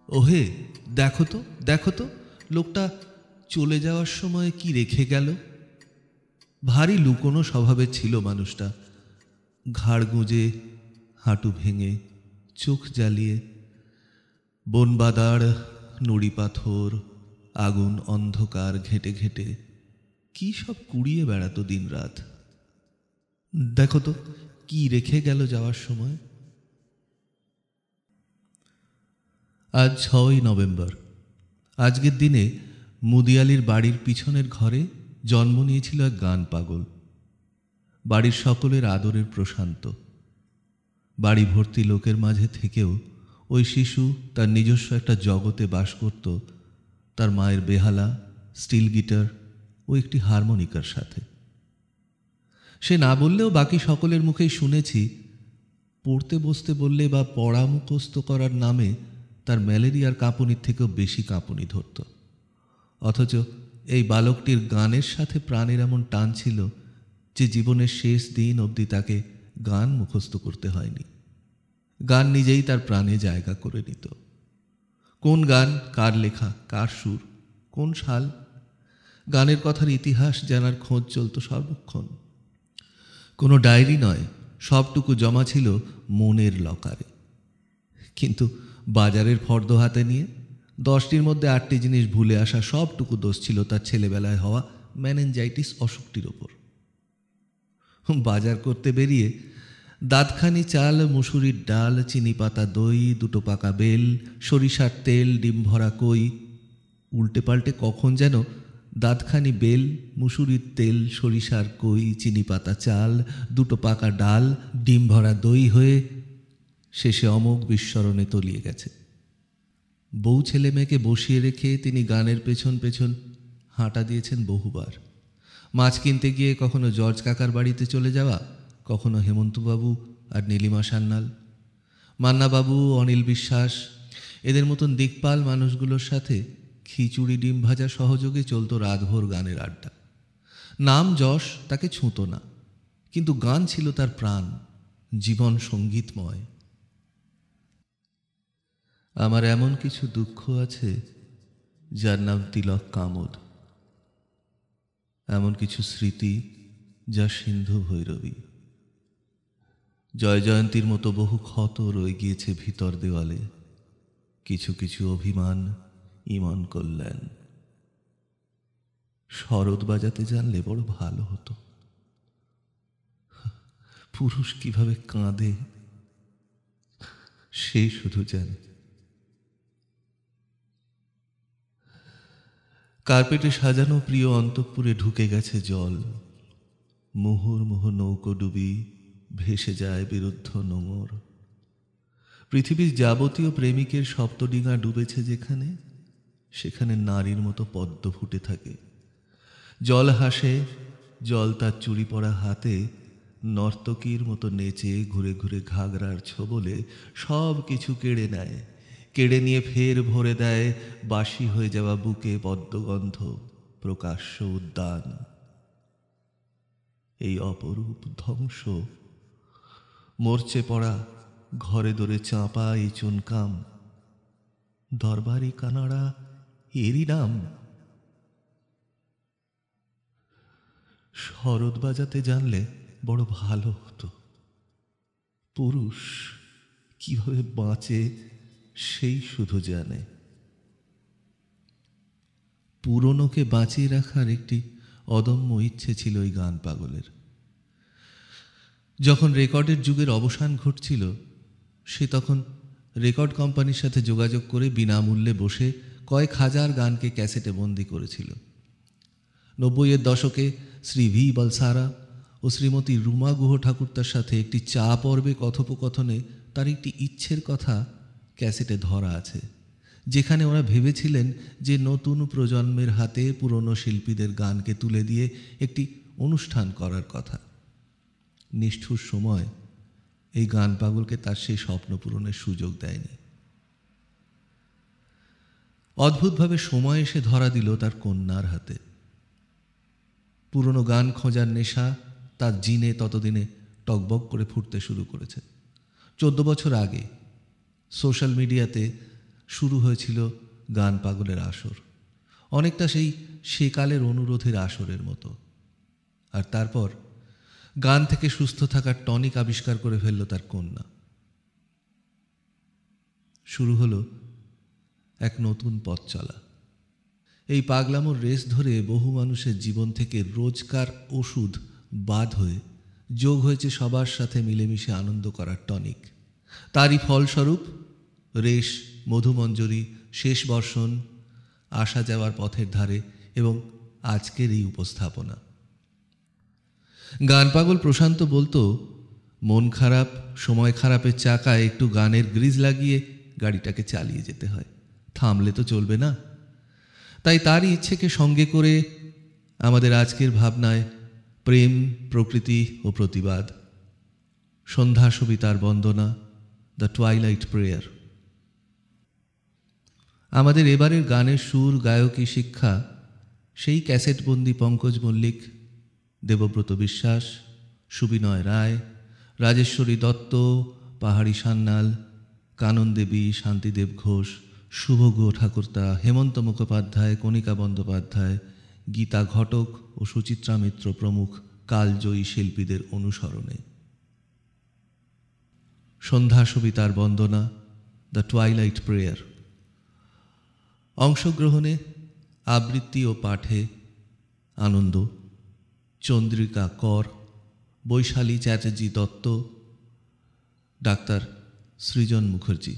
ওহে, দেখো তো দেখো তো, লোকটা চলে যাওয়ার সময় কি রেখে গেল। ভারী লুকোনো স্বভাবের ছিল মানুষটা। ঘাড় গুঁজে, হাঁটু ভেঙে, চোখ জ্বালিয়ে, বনবাদার, নুড়ি পাথর, আগুন, অন্ধকার ঘেঁটে ঘেঁটে কি সব কুড়িয়ে বেড়াতো দিনরাত। দেখো তো কি রেখে গেল যাওয়ার সময়। আজ 6ই নভেম্বর। আজকের দিনে মুদিয়ালির বাড়ির পিছনের ঘরে জন্ম নিয়েছিল এক গান পাগল। বাড়ির সকলের আদরের প্রশান্ত। বাড়ি ভর্তি লোকের মাঝে থেকেও ওই শিশু তার নিজস্ব একটা জগতে বাস করত, তার মায়ের বেহালা, স্টিল গিটার ও একটি হারমোনিকার সাথে। সে না বললেও বাকি সকলের মুখেই শুনেছি, পড়তে বসতে বললে বা পড়া মুখস্থ করার নামে তার ম্যালেরিয়ার কাঁপুনির থেকেও বেশি কাঁপুনি ধরত। অথচ এই বালকটির গানের সাথে প্রাণের এমন টান ছিল যে জীবনের শেষ দিন অবধি তাকে গান মুখস্থ করতে হয়নি। গান নিজেই তার প্রাণে জায়গা করে নিত। কোন গান, কার লেখা, কার সুর, কোন সাল, গানের কথার ইতিহাস জানার খোঁজ চলত সর্বক্ষণ। কোনো ডায়েরি নয়, সবটুকু জমা ছিল মনের লকারে। কিন্তু বাজারের ফর্দ হাতে নিয়ে 10টির মধ্যে 8টি জিনিস ভুলে আসা সবটুকু দোষ ছিল তার ছেলেবেলায় হওয়া মেনেঞ্জাইটিস অসুখটির ওপর। বাজার করতে বেরিয়ে দাঁতখানি চাল, মুসুরির ডাল, চিনি পাতা দই, 2টো পাকা বেল, সরিষার তেল, ডিম ভরা কই, উল্টে পাল্টে কখন যেন দাঁতখানি বেল, মুসুরির তেল, সরিষার কই, চিনি পাতা চাল, 2টো পাকা ডাল, ডিম ভরা দই হয়ে শেষে অমোঘ বিস্মরণে তলিয়ে গেছে। বউ ছেলে মেয়েকে বসিয়ে রেখে তিনি গানের পেছন পেছন হাঁটা দিয়েছেন বহুবার। মাছ কিনতে গিয়ে কখনো জর্জ কাকার বাড়িতে চলে যাওয়া, কখনো হেমন্তবাবু আর নীলিমা সান্যাল, মান্নাবাবু, অনিল বিশ্বাস, এদের মতন দিকপাল মানুষগুলোর সাথে খিচুড়ি ডিম ভাজা সহযোগে চলত রাতভর গানের আড্ডা। নাম যশ তাকে ছুঁতো না, কিন্তু গান ছিল তার প্রাণ, জীবন সঙ্গীতময়। আমার এমন কিছু দুঃখ আছে যার নাম তিলক কামদ, এমন কিছু স্মৃতি যা সিন্ধু ভৈরবী। জয় জয়ন্তীর মতো বহু ক্ষত রয়ে গিয়েছে ভিতর দেওয়ালে, কিছু কিছু অভিমান, ইমন কল্যাণ। শরৎ বাজাতে জানলে বড় ভালো হতো। পুরুষ কিভাবে কাঁদে সেই শুধু জানে। কার্পেটে সাজানো প্রিয় অন্তঃপুরে ঢুকে গেছে জল। মুহুর্মুহ নৌকো ডুবি ভেসে যায় বিরুদ্ধ নোঙর। পৃথিবীর যাবতীয় প্রেমিকের সপ্তডিঙা ডুবেছে যেখানে, সেখানে নারীর মতো পদ্ম ফুটে থাকে। জল হাসে, জল তার চুরি পরা হাতে নর্তকীর মতো নেচে ঘুরে ঘুরে ঘাগরার ছোবলে সব কিছু কেড়ে নেয়। কেড়ে নিয়ে ফের ভরে দেয় বাসি হয়ে যাওয়া বুকে পদ্মগন্ধ, প্রকাশ্য উদ্যান। এই অপরূপ ধ্বংস, মরচে পড়া, ঘরে দরে চাঁপা এই চুনকাম, দরবারি কানাড়া এরই নাম। শরৎ বাজাতে জানলে বড় ভালো হতো। পুরুষ কিভাবে বাঁচে সেই শুধু জানে। পুরনোকে বাঁচিয়ে রাখার একটি অদম্য ইচ্ছে ছিল এই গান পাগলের। যখন রেকর্ডের যুগের অবসান ঘটছিল, সে তখন রেকর্ড কোম্পানির সাথে যোগাযোগ করে বিনামূল্যে বসে কয়েক হাজার গানকে ক্যাসেটে বন্দি করেছিল। 90-এর দশকে শ্রী ভি বলসারা ও শ্রীমতী রুমা গুহ ঠাকুরতার সাথে একটি চা পর্বে কথোপকথনে তার একটি ইচ্ছের কথা ক্যাসেটে ধরা আছে, যেখানে ওরা ভেবেছিলেন যে নতুন প্রজন্মের হাতে পুরনো শিল্পীদের গানকে তুলে দিয়ে একটি অনুষ্ঠান করার কথা। নিষ্ঠুর সময় এই গান পাগলকে তার সেই স্বপ্ন পূরণের সুযোগ দেয়নি। অদ্ভুতভাবে সময় এসে ধরা দিল তার কন্যার হাতে। পুরনো গান খোঁজার নেশা তার জিনে ততদিনে টকবক করে ফুটতে শুরু করেছে। 14 বছর আগে সোশ্যাল মিডিয়াতে শুরু হয়েছিল গান পাগলের আসর, অনেকটা সেই সেকালের অনুরোধের আসরের মতো। আর তারপর গান থেকে সুস্থ থাকার টনিক আবিষ্কার করে ফেলল তার কন্যা। শুরু হলো এক নতুন পথ চলা। এই পাগলামোর রেস ধরে বহু মানুষের জীবন থেকে রোজকার ওষুধ বাদ হয়ে যোগ হয়েছে সবার সাথে মিলেমিশে আনন্দ করার টনিক। তারই ফলস্বরূপ রেশ, মধুমঞ্জরি, শেষ বর্ষণ, আসা যাওয়ার পথের ধারে এবং আজকের এই উপস্থাপনা। গান পাগল প্রশান্ত বলতো, মন খারাপ, সময় খারাপের চাকায় একটু গানের গ্রিজ লাগিয়ে গাড়িটাকে চালিয়ে যেতে হয়, থামলে তো চলবে না। তাই তারই ইচ্ছেকে সঙ্গে করে আমাদের আজকের ভাবনায় প্রেম, প্রকৃতি ও প্রতিবাদ, সন্ধ্যা সবিতার বন্দনা, দ্য টুয়াইলাইট প্রেয়ার। আমাদের এবারের গানের সুর, গায়কী শিক্ষা সেই ক্যাসেটবন্দি পঙ্কজ মল্লিক, দেবব্রত বিশ্বাস, সুবিনয় রায়, রাজেশ্বরী দত্ত, পাহাড়ি সান্যাল, কানন দেবী, শান্তিদেব ঘোষ, শুভগুহ ঠাকুরতা, হেমন্ত মুখোপাধ্যায়, কণিকা বন্দ্যোপাধ্যায়, গীতা ঘটক ও সুচিত্রা মিত্র প্রমুখ কালজয়ী শিল্পীদের অনুসরণে। সন্ধ্যা সবিতার বন্দনা, দ্য টুয়াইলাইট প্রেয়ার। অংশগ্রহণে, আবৃত্তি ও পাঠে আনন্দ, চন্দ্রিকা কর, বৈশালী চ্যাটার্জি দত্ত, ডাক্তার সৃজন মুখার্জি।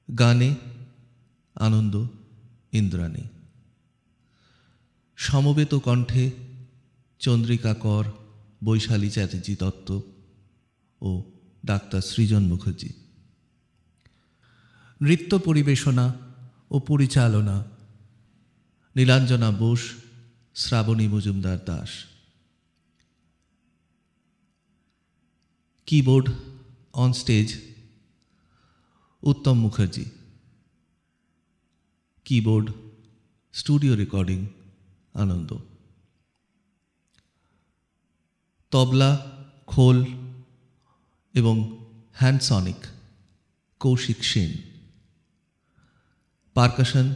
গানে আনন্দ, ইন্দ্রাণী। সমবেত কণ্ঠে চন্দ্রিকা কর, বৈশালী চ্যাটার্জি দত্ত ও ডাক্তার সৃজন মুখার্জি। নৃত্য পরিবেশনা ও পরিচালনা Nilanjana Bose, Shrabani Majumdar Das. Keyboard on stage Uttam Mukherjee. Keyboard, studio recording Ananda. Tabla, khol এবং হ্যান্ডসনিক কৌশিক সেন। পারকাশন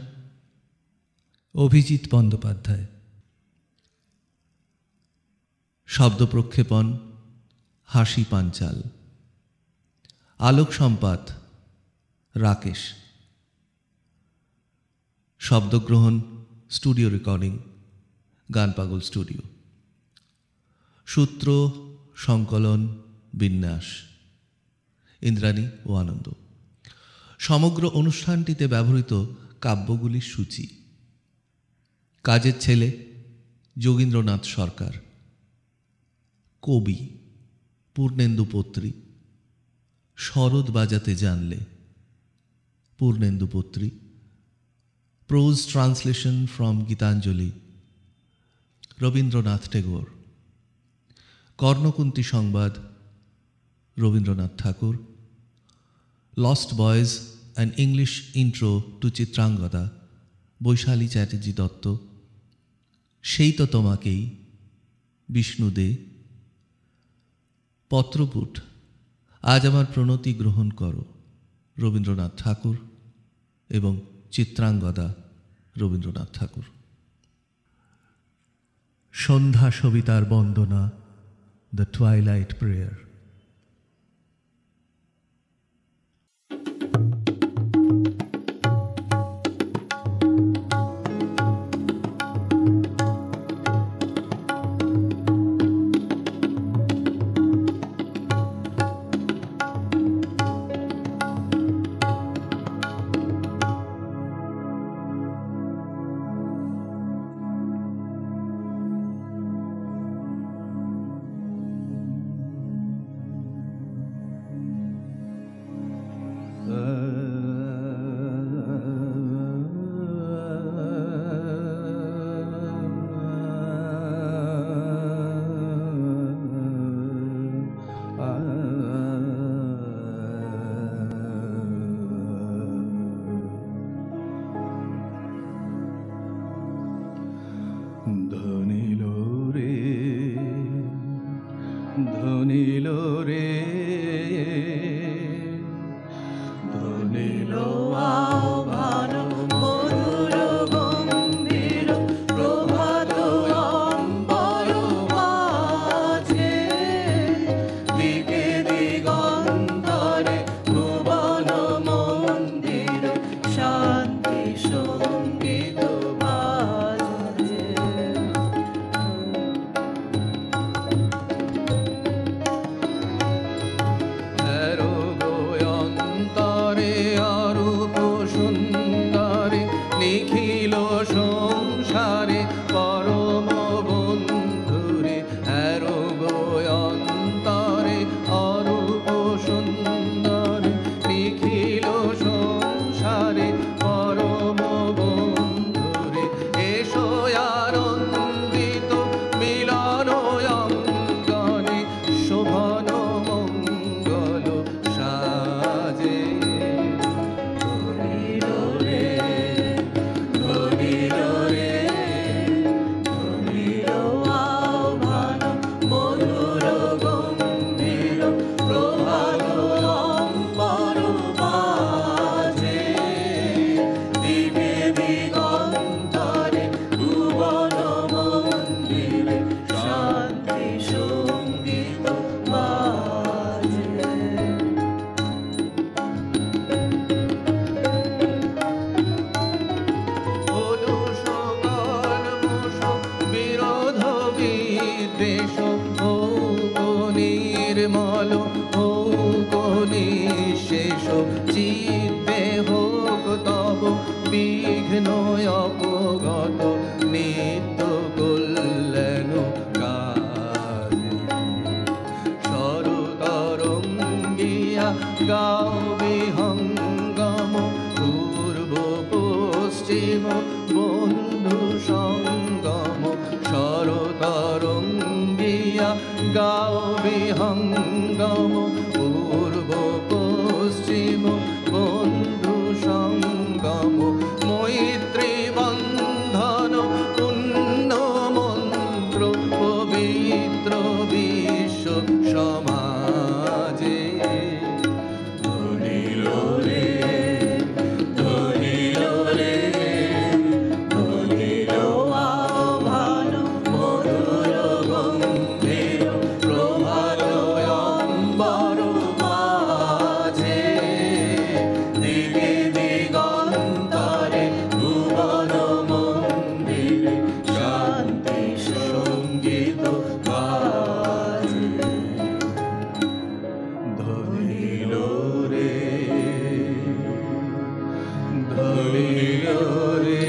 অভিজিৎ বন্দ্যোপাধ্যায়। শব্দ প্রক্ষেপণ হাসি পাঞ্চাল। আলোক সম্পাদ রাকেশ। শব্দগ্রহণ, স্টুডিও রেকর্ডিং গান পাগল স্টুডিও। সূত্র, সংকলন, বিন্যাস ইন্দ্রাণী ও আনন্দ। সমগ্র অনুষ্ঠানটিতে ব্যবহৃত কাব্যগুলির সূচি। কাজের ছেলে যোগীন্দ্রনাথ সরকার। কবি পূর্ণেন্দু পত্রী। শরৎ বাজাতে জানলে Purnendu Patri. Prose translation from Gitanjali Rabindranath Tagore. Karnakunti Sambad Rabindranath Thakur. Lost boys an English intro to Chitrangada Baishali Chatterjee Dutta. সেই তো তোমাকেই বিষ্ণু দে। পত্রপুট আজ আমার প্রণতি গ্রহণ করো রবীন্দ্রনাথ ঠাকুর এবং চিত্রাঙ্গদা রবীন্দ্রনাথ ঠাকুর। সন্ধ্যা সবিতার বন্দনা, দ্য টুয়াইলাইট প্রেয়ার। নীল আহ্বান মধুর গম্ভীর প্রভাত অম্বর মাঝে, দিকে দিগন্তরে ভুবন মন্দির শান্তি সঙ্গীত বাজে। অন্তরে অরূপ সুন্দরে নিখিল সংসারে পরম বন্ধুরে, অন্তরে অরূপ সুন্দরে নিখিল সংসারে পরম বন্ধুরে, এসো আনন্দিত মিলন অঙ্গনে শোভন মঙ্গল সাজে। ধরিল রে ধরিল রে ধরিল আহ্বান মধুর গম্ভীর প্রভাত অম্বর মাঝে, দিকে দিগন্তরে ভুবন মন্দিরে শান্তি সঙ্গীত বাজে। অলুষ কলমষ বিরোধ বিদ্বেষ হোক নির্মল হোক নিঃশেষ, চিত্তে হোক তব বিঘ্ন অপগত নিত্য কল্যাণ কাজে। সরতরঙ্গিয়া গাও বিহঙ্গম পূর্ব পশ্চিম বন্ধু সঙ্গম, সরতরঙ্গিয়া গাও বিহঙ্গম পূর্ব পশ্চিম বন্ধু সঙ্গম, মৈত্রী বন্ধন পুণ্য মন্ত্র পবিত্র বিশ্ব সমাজে। ধরিল রে ধরিল রে ধরিল আহ্বান মধুর গম্ভীর প্রভাত অম্বর মাঝে, দিকে দিগন্তরে ভুবন মন্দিরে শান্তি সঙ্গীত বাজে। ধরিল রে ধরিল রে।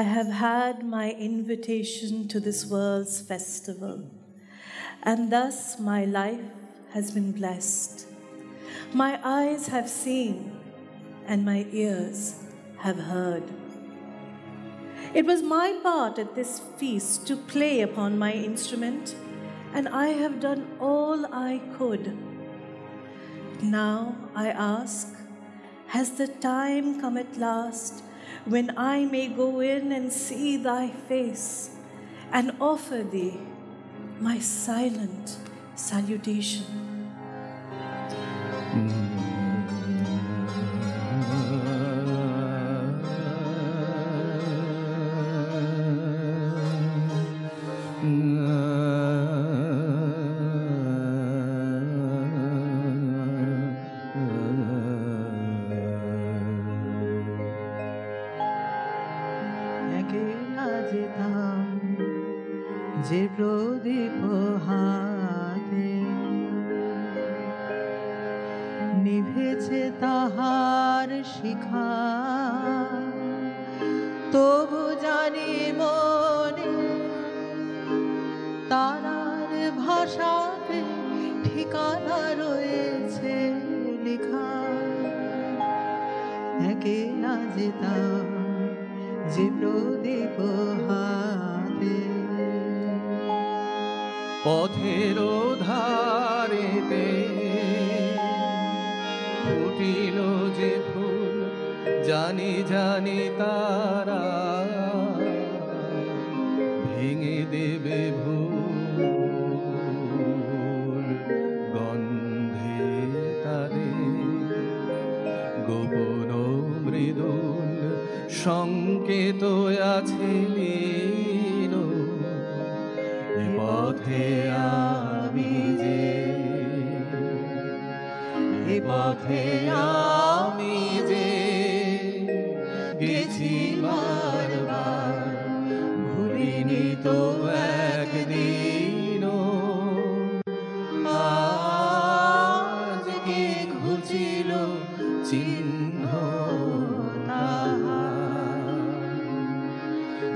I have had my invitation to this world's festival, and thus my life has been blessed. My eyes have seen, and my ears have heard. It was my part at this feast to play upon my instrument, and I have done all I could. Now I ask, has the time come at last when I may go in and see thy face and offer thee my silent salutation? একলা যেতাম যে প্রদীপ হাতে, নিভেছে তাহার শিখা, তবু জানি মনে তারার ভাষাতে ঠিকানা রয়েছে লেখা। একলা যেতাম যে প্রদীপ হাতে, পথের ধারেতে ফুটিল যে ফুল, জানি জানি তারা ভেঙে দেবে ভুল গন্ধে তাদের গোপন মৃদুল সংকেত আছে লীন এ পথে আমি যে এ পথে আমি যে গেছি বারবার ভুলিনি তো একদিন আজকে ঘুচিল চিহ্ন তাহার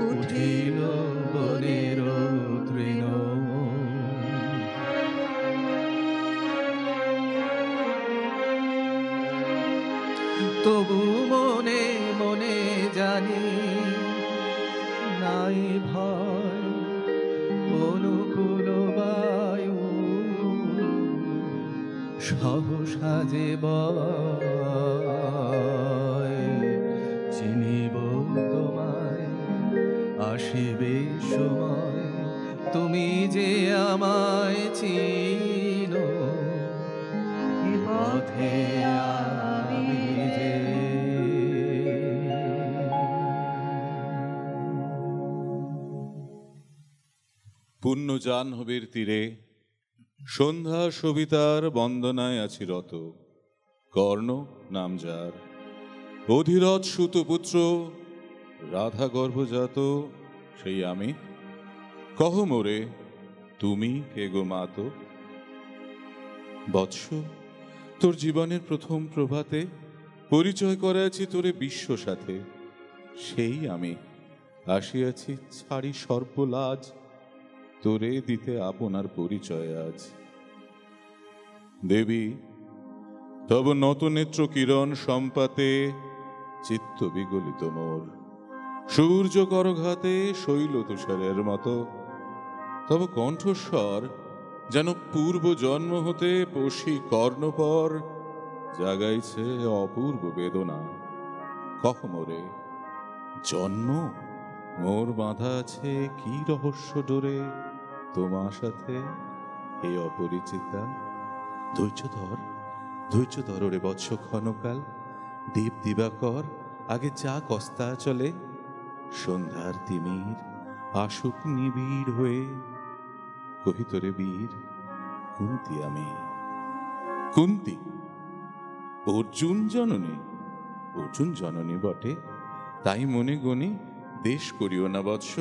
উঠিল বনের তৃণ তবু মনে মনে জানি নাই ভয় অনুকূল বায়ু সহসা যে বয় চিনিব তোমায় আসিবে সময় তুমি যে আমায় চিনো এ পথে আমি যে পুণ্য জাহ্নবীর তীরে সন্ধ্যা সবিতার বন্দনায় আছি রত কর্ণ নাম যার অধিরথ সুতপুত্র রাধা গর্ভজাত সেই আমি কহ মোরে তুমি কে গো মাত বৎস তোর জীবনের প্রথম প্রভাতে পরিচয় করাইছি তোরে বিশ্ব সাথে সেই আমি আসিয়াছি ছাড়ি সর্বলাজ তোরে দিতে আপনার পরিচয় আজ দেবী তব নত নেত্র কিরণ সম্পাতে চিত্ত বিগলিত মোর সূর্য করঘাতে শৈল তুষারের মতো তব কণ্ঠস্বর যেন পূর্ব জন্ম হতে পশি কর্ণপর জাগাইছে অপূর্ব বেদনা কহ মোরে জন্ম মোর বাঁধা আছে কি রহস্য ডোরে তোমার সাথে এই অপরিচিতা ধৈর্য ধর রে বৎস ক্ষণকাল দীপ দিবাকর আগে যা কস্তা চলে সন্ধ্যার তিমির আসুক নিবিড় হয়ে কহিতরে বীর কুন্তি আমি কুন্তি অর্জুন জননী বটে তাই মনে গণি দেশ করিও না বৎস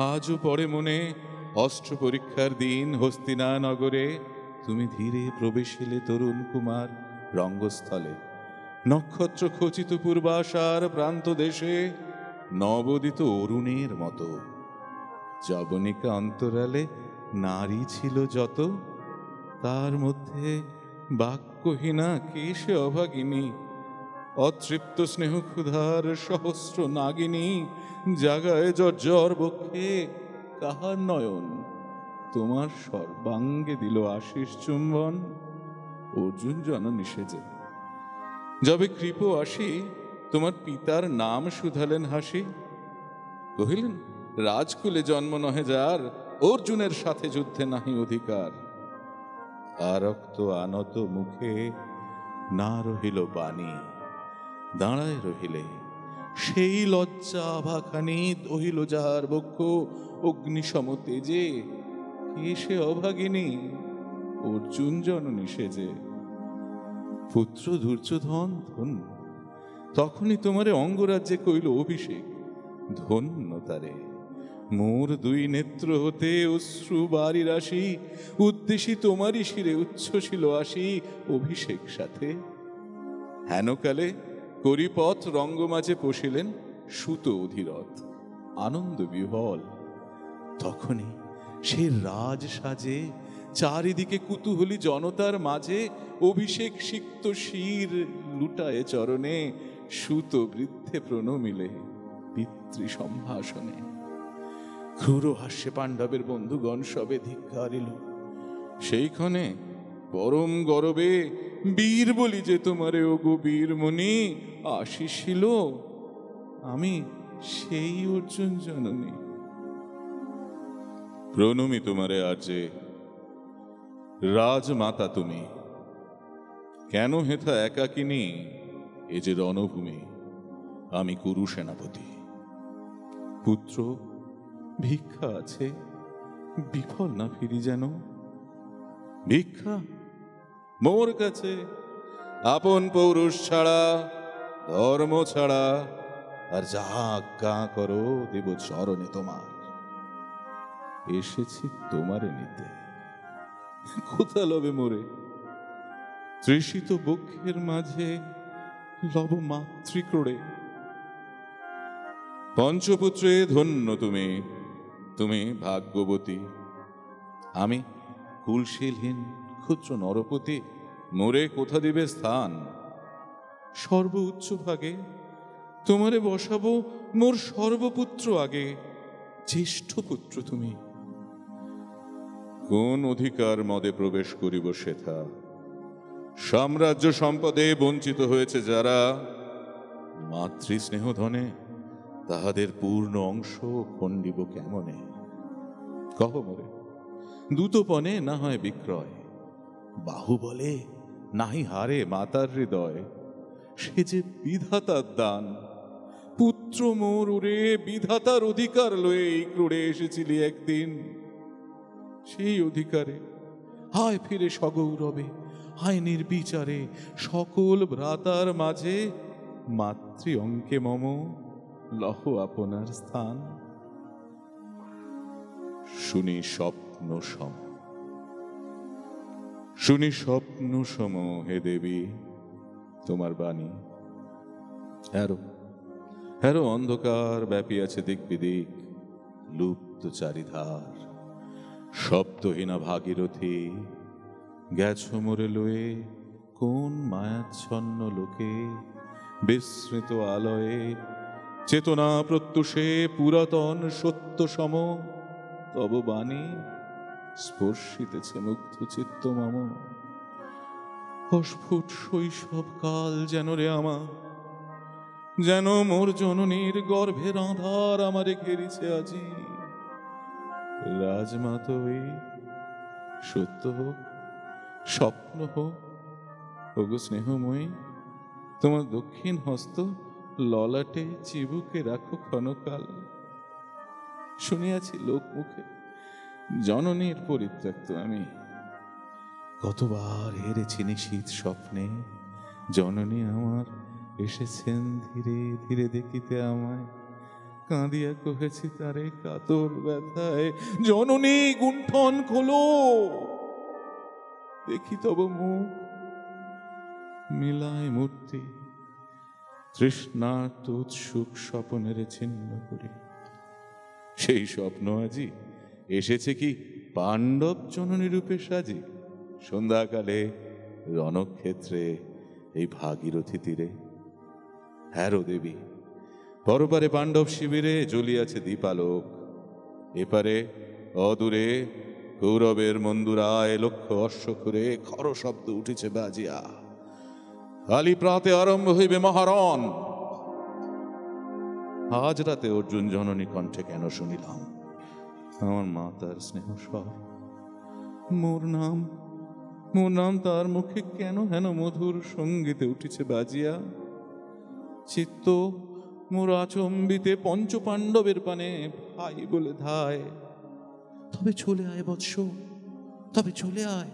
আজও পরে মনে অস্ত্র পরীক্ষার দিন হস্তিনা নগরে তুমি ধীরে প্রবেশিলে তরুণ কুমার রঙ্গস্থলে নক্ষত্র খচিত পূর্বাশার প্রান্ত দেশে নবোদিত অরুণের মতো যবনিকা অন্তরালে নারী ছিল যত তার মধ্যে বাক্যহীনা কে সে অভাগিনী অতৃপ্ত স্নেহ ক্ষুধার সহস্র নাগিনী জাগায় জর্জর বক্ষে কাহার নয়ন তোমার সর্বাঙ্গে দিল আশিস চুম্বন অর্জুন জননী সেজে যবে কৃপ আসি তোমার পিতার নাম শুধালেন হাসি কহিলেন রাজকুলে জন্ম নহে যার অর্জুনের সাথে যুদ্ধে নাহি অধিকার আরক্ত আনত মুখে না রহিল বাণী দাঁড়ায় রহিলে সেই লজ্জা আভাখানি দহিল যাহার বক্ষ অগ্নিসম তেজে কে সে অভাগিনী অর্জুন জননী সেজে পুত্র দুর্যোধন ধন্য তখনই তোমারে অঙ্গরাজ্যে কইল অভিষেক ধন্য তারে মোর দুই নেত্র হতে অশ্রু বাড়ি রাশি উদ্দেশ্যী তোমারই শিরে উচ্ছ্বসিল আসি অভিষেক সাথে হেনকালে করিপথ রঙ্গমাঝে পশিলেন সুত অধিরথ আনন্দ বিহল তখনই সে রাজ সাজে চারিদিকে কুতূহলী জনতার মাঝে অভিষেক সিক্ত শির লুটায় চরণে সুত বৃদ্ধে প্রণমিলে পিতৃ সম্ভাষণে ক্রূর হাস্যে পাণ্ডবের বন্ধুগণ সবে ধিক্কারিল সেইখানে পরম গরবে বীর বলি যে তোমারে ওগো বীরমণি আসিছিল আমি সেই অর্জুন জননী প্রণমি তোমারে আজে, রাজমাতা তুমি। কেন হেথা একাকিনী এ যে রণভূমি, আমি কুরু সেনাপতি। পুত্র ভিক্ষা আছে, বিফল না ফিরি যেন। ভিক্ষা মোর কাছে আপন পৌরুষ ছাড়া, ধর্ম ছাড়া, আর যাহা আজ্ঞা করো দেব চরণে তোমার। এসেছি তোমারে নিতে, কোথা লবে মোরে? তৃষিত বক্ষের মাঝে লব মাতৃক্রোড়ে। পঞ্চপুত্রে ধন্য তুমি, তুমি ভাগ্যবতী। আমি কুলশীলহীন ক্ষুদ্র নরপতি, মোরে কোথা দিবে স্থান? সর্ব উচ্চ ভাগে তোমারে বসাবো মোর সর্বপুত্র আগে। জ্যেষ্ঠ পুত্র তুমি, কোন অধিকার মদে প্রবেশ করিব সেথা? সাম্রাজ্য সম্পদে বঞ্চিত হয়েছে যারা, মাতৃস্নেহ ধনে তাহাদের পূর্ণ অংশ খণ্ডিব কেমনে? কহ মোরে, দূতপনে না হয় বিক্রয়, বাহুবলে নাহি হারে মাতার হৃদয়। সে যে বিধাতার দান, পুত্র মোর ওরে বিধাতার অধিকার লয়ে এই ক্রোড়ে এসেছিলি একদিন। সেই অধিকারে হায় ফিরে সগৌরবে, হায় নির্বিচারে সকল ভ্রাতার মাঝে, মাতৃ অঙ্কে মম লহ আপনার স্থান। শুনি স্বপ্ন সম, শুনি স্বপ্ন সম হে দেবী তোমার বাণী। হ্যারো হ্যারো অন্ধকার ব্যাপিয়াছে দিক বিদিক, লুপ্ত চারিধার। শব্দহীনা ভাগীরথী গেছ মোরে লয়ে, কোন মায়াচ্ছন্ন লোকে বিস্মৃত আলয়ে। চেতনা প্রত্যুষে পুরাতন সত্য সম, তব বাণী স্পর্শিতেছে মুগ্ধ চিত্ত মম। অস্ফুট শৈশব কাল যেন রে আমার, যেন মোর জননীর গর্ভের আধার আমারে ঘেরিছে আজি। রাজমাতই সত্য হোক, স্বপ্ন হোক, ওগো স্নেহময়ী, তোমার দক্ষিণ হস্ত ললাটে চিবুকে রাখো ক্ষণকাল। শুনিয়াছি লোক মুখে জননীর পরিত্যক্ত আমি, কতবার হেরেছি নিশীথ স্বপ্নে। জননী আমার এসেছেন ধীরে ধীরে দেখিতে আমায়, কাঁদিয়া কহেছি তারে কাতর ব্যথায়, জননী গুণ্ঠন খোলো, দেখি তব মুখ মিলায় মূর্তি। তৃষ্ণার্ত উৎসুক স্বপনের ছিন্ন করি, সেই স্বপ্ন আজি এসেছে কি পাণ্ডব জননী রূপে সাজি। সন্ধ্যাকালে রণক্ষেত্রে এই ভাগীরথী তীরে, হ্যারো দেবী পরপারে পাণ্ডব শিবিরে জ্বলিয়াছে দীপালোক। এপারে অদূরে কৌরবের মন্দুরায় লক্ষ্য অশ্বক্ষরে খর শব্দ উঠেছে বাজিয়া। কালী প্রাতে আরম্ভ হইবে মহারণ। আজ রাতে অর্জুন জননী কণ্ঠে কেন শুনিলাম আমার মাতার স্নেহ স্বর। মোর নাম তার মুখে কেন হেন মধুর সঙ্গীতে উঠিছে বাজিয়া। চিত্ত মোর আচম্বিতে পঞ্চ পাণ্ডবের পানে ভাই বলে ধায়। তবে চলে আয় বৎস, তবে চলে আয়।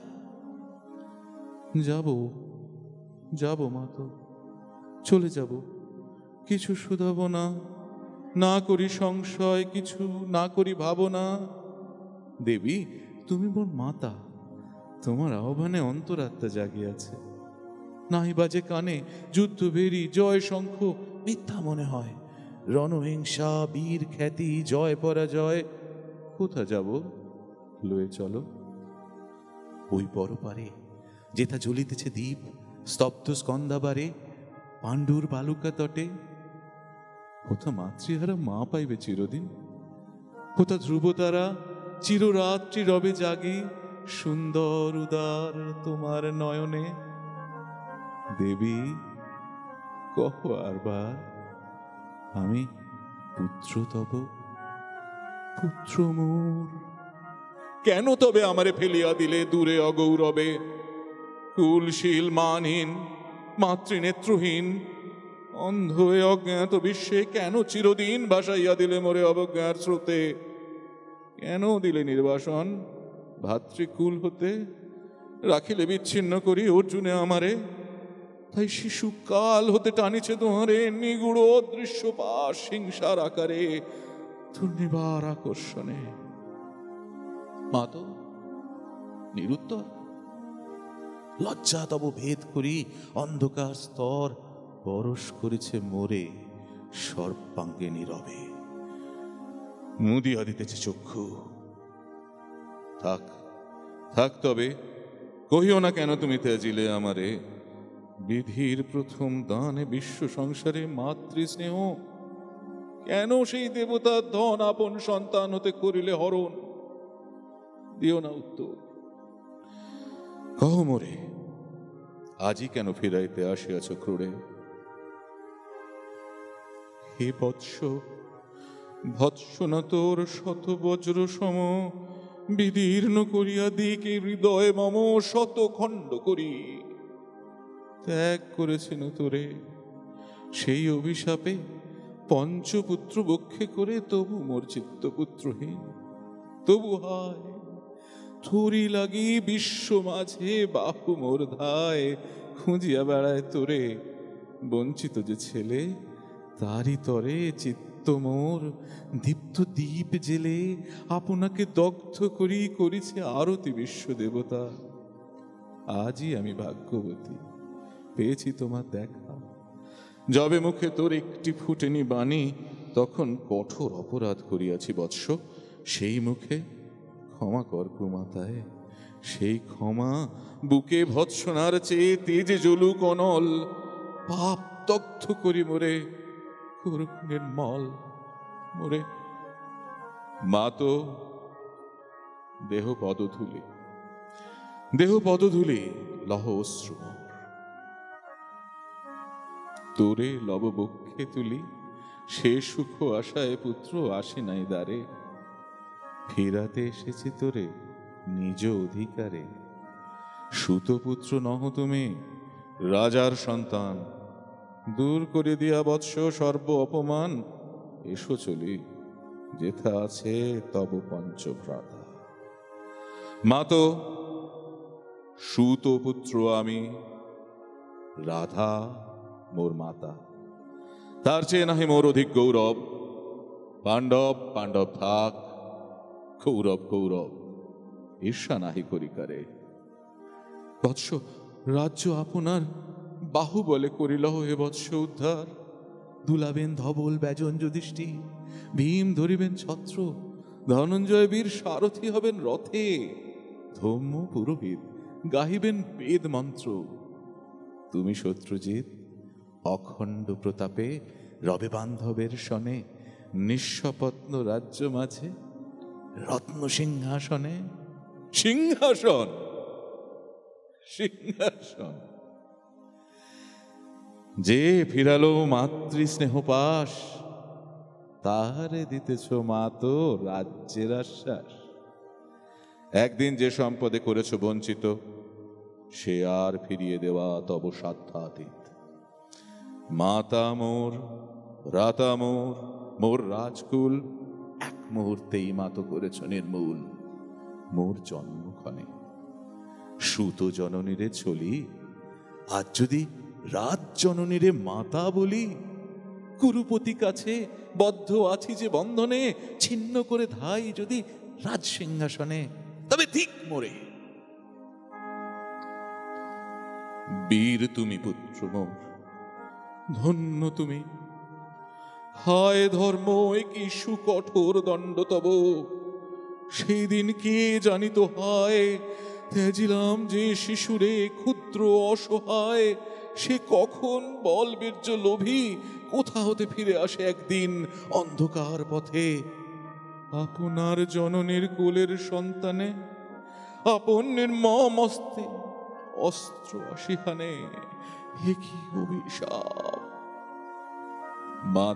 যাব মাতো, চলে যাব, কিছু শুধাবো না, না করি সংশয়, কিছু না করি ভাবনা। দেবী তুমি মোর মাতা, তোমার আহ্বানে অন্তরাত্মা জাগিয়াছে। নাই বাজে কানে যুদ্ধ বেরি জয় শঙ্খ, মিথ্যা মনে হয়। রণহিংসা বীর খ্যাতি জয় পরাজয়, কোথা যাব লয়ে চলো। ওই পরপারে যেথা জ্বলিতেছে দ্বীপ, স্তব্ধ স্কন্দাবারে পাণ্ডুর বালুকা তটে। কোথা মাতৃহারা মা পাইবে চিরদিন, কোথা ধ্রুবতারা চিররাত্রি রবে জাগি। সুন্দর উদার তোমার নয়নে, দেবী কহ আরবার আমি পুত্র তব, পুত্র মোর কেন তবে আমারে ফেলিয়া দিলে দূরে অগৌরবে? কুলশীল মানহীন মাতৃনেত্রহীন অন্ধ হয়ে অজ্ঞাত বিশ্বে কেন চিরদিন ভাসাইয়া দিলে মোরে অবজ্ঞার স্রোতে? কেন দিলে নির্বাসন ভাতৃকুল হতে? রাখিলে বিচ্ছিন্ন করি অর্জুনে আমারে, তাই শিশু কাল হতে টানিছে তোমারে নিগুড় অদৃশ্য পাশ হিংসার আকারে দুর্নিবার আকর্ষণে। মা তো নিরুত্তর, লজ্জা তব ভেদ করি অন্ধকার স্তর পরশ করেছে মোরে সর্বাঙ্গে নীরবে, মুদিয়া দিতেছে চক্ষু। থাক থাক তবে কহিও না কেন তুমি ত্যাজিলে আমারে, বিধির প্রথম দানে বিশ্ব সংসারে মাতৃস্নেহ কেন সেই দেবতার ধন আপন সন্তান হতে করিলে হরণ? দিও না উত্তর, কহ মোরে আজই কেন ফিরাইতে আসিয়াছ ক্রোড়ে? হে বৎস, ভৎসনা তোর শত বজ্র সম বিদীর্ণ করিয়া দিকে হৃদয় মম শত খণ্ড করি। ত্যাগ করেছেন তোরে সেই অভিশাপে পঞ্চপুত্র বক্ষে করে, তবু মোর চিত্ত পুত্রহীন। তবু হায় থরি লাগি বিশ্ব মাঝে বাহু মোর ধায়, খুঁজিয়া বেড়ায় তোরে বঞ্চিত যে ছেলে, তারি তরে চিত্ত মোর দীপ্ত দীপ জেলে আপনাকে দগ্ধ করি করিছে আরতি বিশ্ব দেবতা। আজই আমি ভাগ্যবতী পেয়েছি তোমার দেখা, যবে মুখে তোর একটি ফুটেনি বাণী, তখন কঠোর অপরাধ করিয়াছি বৎস, সেই মুখে ক্ষমা কর কুমাতায়। সেই ক্ষমা বুকে ভৎসনার চেয়ে তেজে জ্বলুক অনল, পাপ দগ্ধ করি মোরে করুক নির্মল মোরে। মা তো দেহ পদধূলি, দেহ পদধূলি লহ অশ্রু মোর, তোরে লব বক্ষে তুলি সে সুখ আশায় পুত্র আসে নাই দ্বারে। ফিরাতে এসেছি তোরে নিজ অধিকারে, সুতপুত্র নহ তুমি রাজার সন্তান, দূর করে দিয়া বৎস সর্ব অপমান। এসো চলি যেথা আছে তব পঞ্চভ্রাতা। মা তো সুতপুত্র আমি, রাধা মোর মাতা, তার চেয়ে নাহি মোর অধিক গৌরব। পাণ্ডব পাণ্ডব থাক, কৌরব কৌরব ঈর্ষা নাহি করিকারে। বৎস রাজ্য আপনার বাহুবলে করিলহ হে বৎস উদ্ধার। দুলাবেন ধবল ব্যজন যুধিষ্ঠি, ভীম ধরিবেন ছত্র, ধনঞ্জয় বীর সারথি হবেন রথে, ধম্ম পুরোহিত গাহিবেন বেদ মন্ত্র। তুমি শত্রুজিৎ অখণ্ড প্রতাপে রবে বান্ধবের সনে, নিঃস্বপত্ন রাজ্য মাঝে রত্ন সিংহাসনে। সিংহাসন সিংহাসন যে ফিরালো মাতৃস্নেহ পাশ, তাহারে দিতেছ মা তো রাজ্যের আশ্বাস। একদিন যে সম্পদে করেছ বঞ্চিত, সে আর ফিরিয়ে দেওয়া তব সাধ্যাতীত। মাতা মোর রাতা মোর মোর রাজকুল, এক মুহূর্তেই মাতো করেছ নির্মূল। মোর জন্মক্ষণে সুত জননীরে চলি, আজ যদি রাজ জননীরে মাতা বলি। কুরুপতি কাছে বদ্ধ আছি যে বন্ধনে, ছিন্ন করে ধাই যদি রাজ সিংহাসনে, তবে ঠিক মোরে। বীর তুমি পুত্র মোর, ধন্য তুমি। হায় ধর্ম কি সুকঠোর দণ্ড তব, সেই দিন কে জানিত হায়। ত্যাজিলাম যে শিশুরে ক্ষুদ্র অসহায়, সে কখন বল বীর্য লোভী কোথা হতে ফিরে আসে একদিন অন্ধকার পথে। আপনার জননীর কোলের সন্তানে আপন নির্মম অস্তে অস্ত্র আসিহানে, হে কি অভিশাপ। মা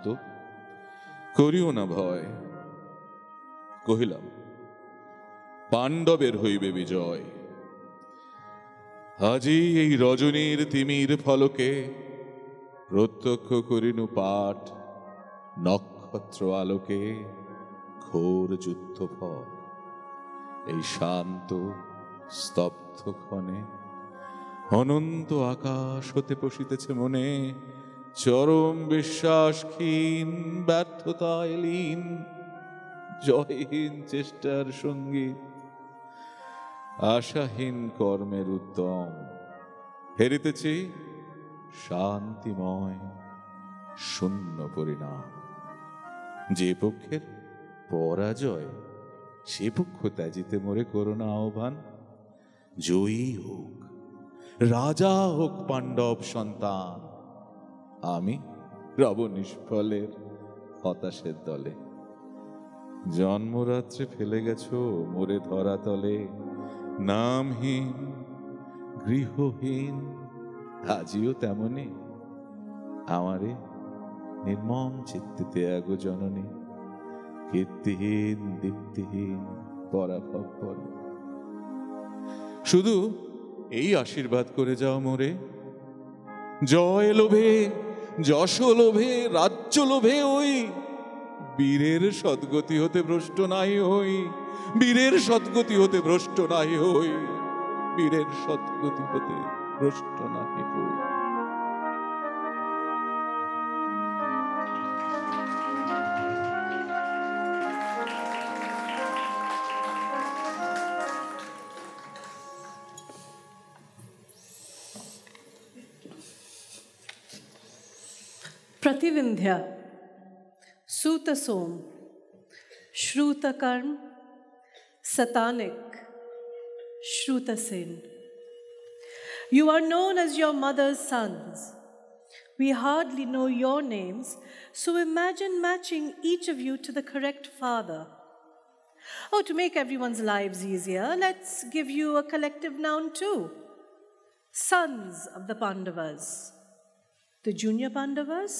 তো করিও না ভয়, কহিলাম, পাণ্ডবের হইবে বিজয়। আজি এই রজনীর তিমির ফলকে প্রত্যক্ষ করিনু পাঠ, নক্ষত্র আলোকে ঘোর যুদ্ধ ফল। এই শান্ত স্তব্ধ ক্ষণে অনন্ত আকাশ হতে পশিতেছে মনে, চরম বিশ্বাস ক্ষীণ, ব্যর্থতায় লীন, জয়হীন চেষ্টার সঙ্গীত, আশাহীন কর্মের উদ্যম, হেরিতেছি শান্তিময় শূন্য পরিণাম। যে পক্ষের পরাজয় সে পক্ষ ত্যাজিতে মোরে করোনা আহ্বান। জয়ী হোক, রাজা হোক পাণ্ডব সন্তান, আমি রব নিষ্ফলের হতাশের দলে। জন্মরাত্রে ফেলে গেছো মোরে ধরাতলে, নামহীন গৃহহীন আজিও তেমনি আমারে নির্মম চিত্তিতে আগো জননী। কীর্তিহীন দীপ্তিহীন পরাভব, শুধু এই আশীর্বাদ করে যাও মোরে, জয় লোভে, যশ লোভে, রাজ্য লোভে ওই বীরের সদ্গতি হতে ভ্রষ্ট নাই হই, বীরের সদ্গতি হতে ভ্রষ্ট নাই হই, বীরের সদ্গতি হতে ভ্রষ্ট নাই হই। Prativindhya, Sutasom, Shrutakarm, Satanik, Shrutasen. You are known as your mother's sons. We hardly know your names, so imagine matching each of you to the correct father. Oh, to make everyone's lives easier, let's give you a collective noun too. Sons of the Pandavas. The junior Pandavas?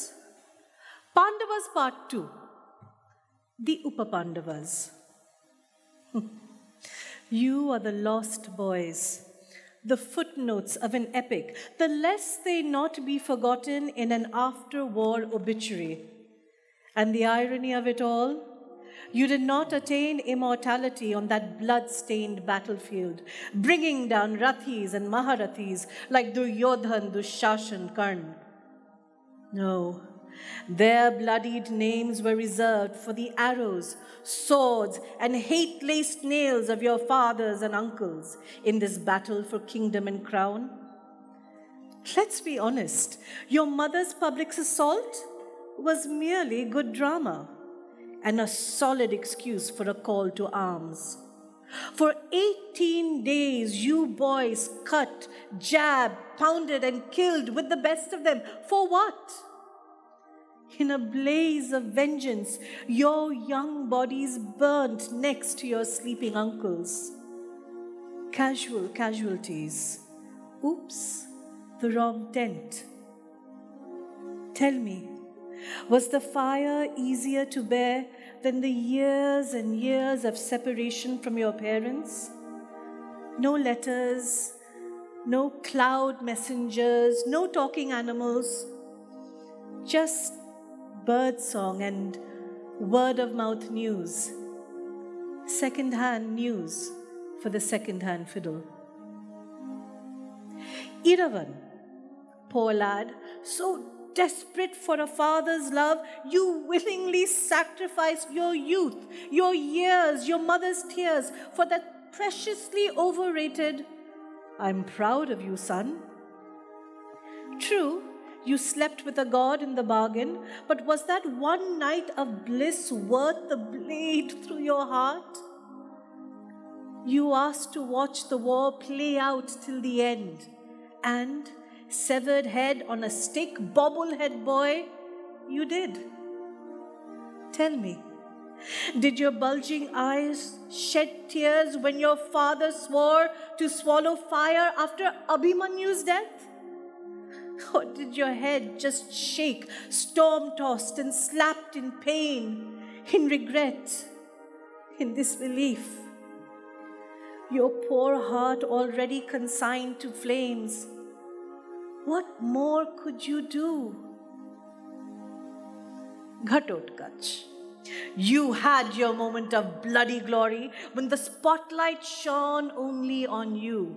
Pandavas part 2. The Upapandavas. You are the lost boys, the footnotes of an epic, the less they not be forgotten in an after-war obituary. And the irony of it all, you did not attain immortality on that blood-stained battlefield, bringing down Rathis and Maharathis like Duryodhan, Dushashan, Karna. No, their bloodied names were reserved for the arrows, swords, and hate-laced nails of your fathers and uncles in this battle for kingdom and crown. Let's be honest, your mother's public assault was merely good drama and a solid excuse for a call to arms. For 18 days, you boys cut, jabbed, pounded, and killed with the best of them. For what? In a blaze of vengeance, your young bodies burnt next to your sleeping uncles. Casualties. Oops, the wrong tent. Tell me, was the fire easier to bear than the years and years of separation from your parents? No letters, no cloud messengers, no talking animals, just birdsong and word-of-mouth news, second-hand news for the second-hand fiddle. Iravan, poor lad, so desperate for a father's love, you willingly sacrificed your youth, your years, your mother's tears for that preciously overrated, "I'm proud of you, son." True, you slept with a god in the bargain, but was that one night of bliss worth the blade through your heart? You asked to watch the war play out till the end, and severed head on a stick, bobblehead boy, you did. Tell me, did your bulging eyes shed tears when your father swore to swallow fire after Abhimanyu's death? Or did your head just shake, storm-tossed and slapped in pain, in regret, in this belief. Your poor heart already consigned to flames. What more could you do? Ghatotkacha, you had your moment of bloody glory when the spotlight shone only on you.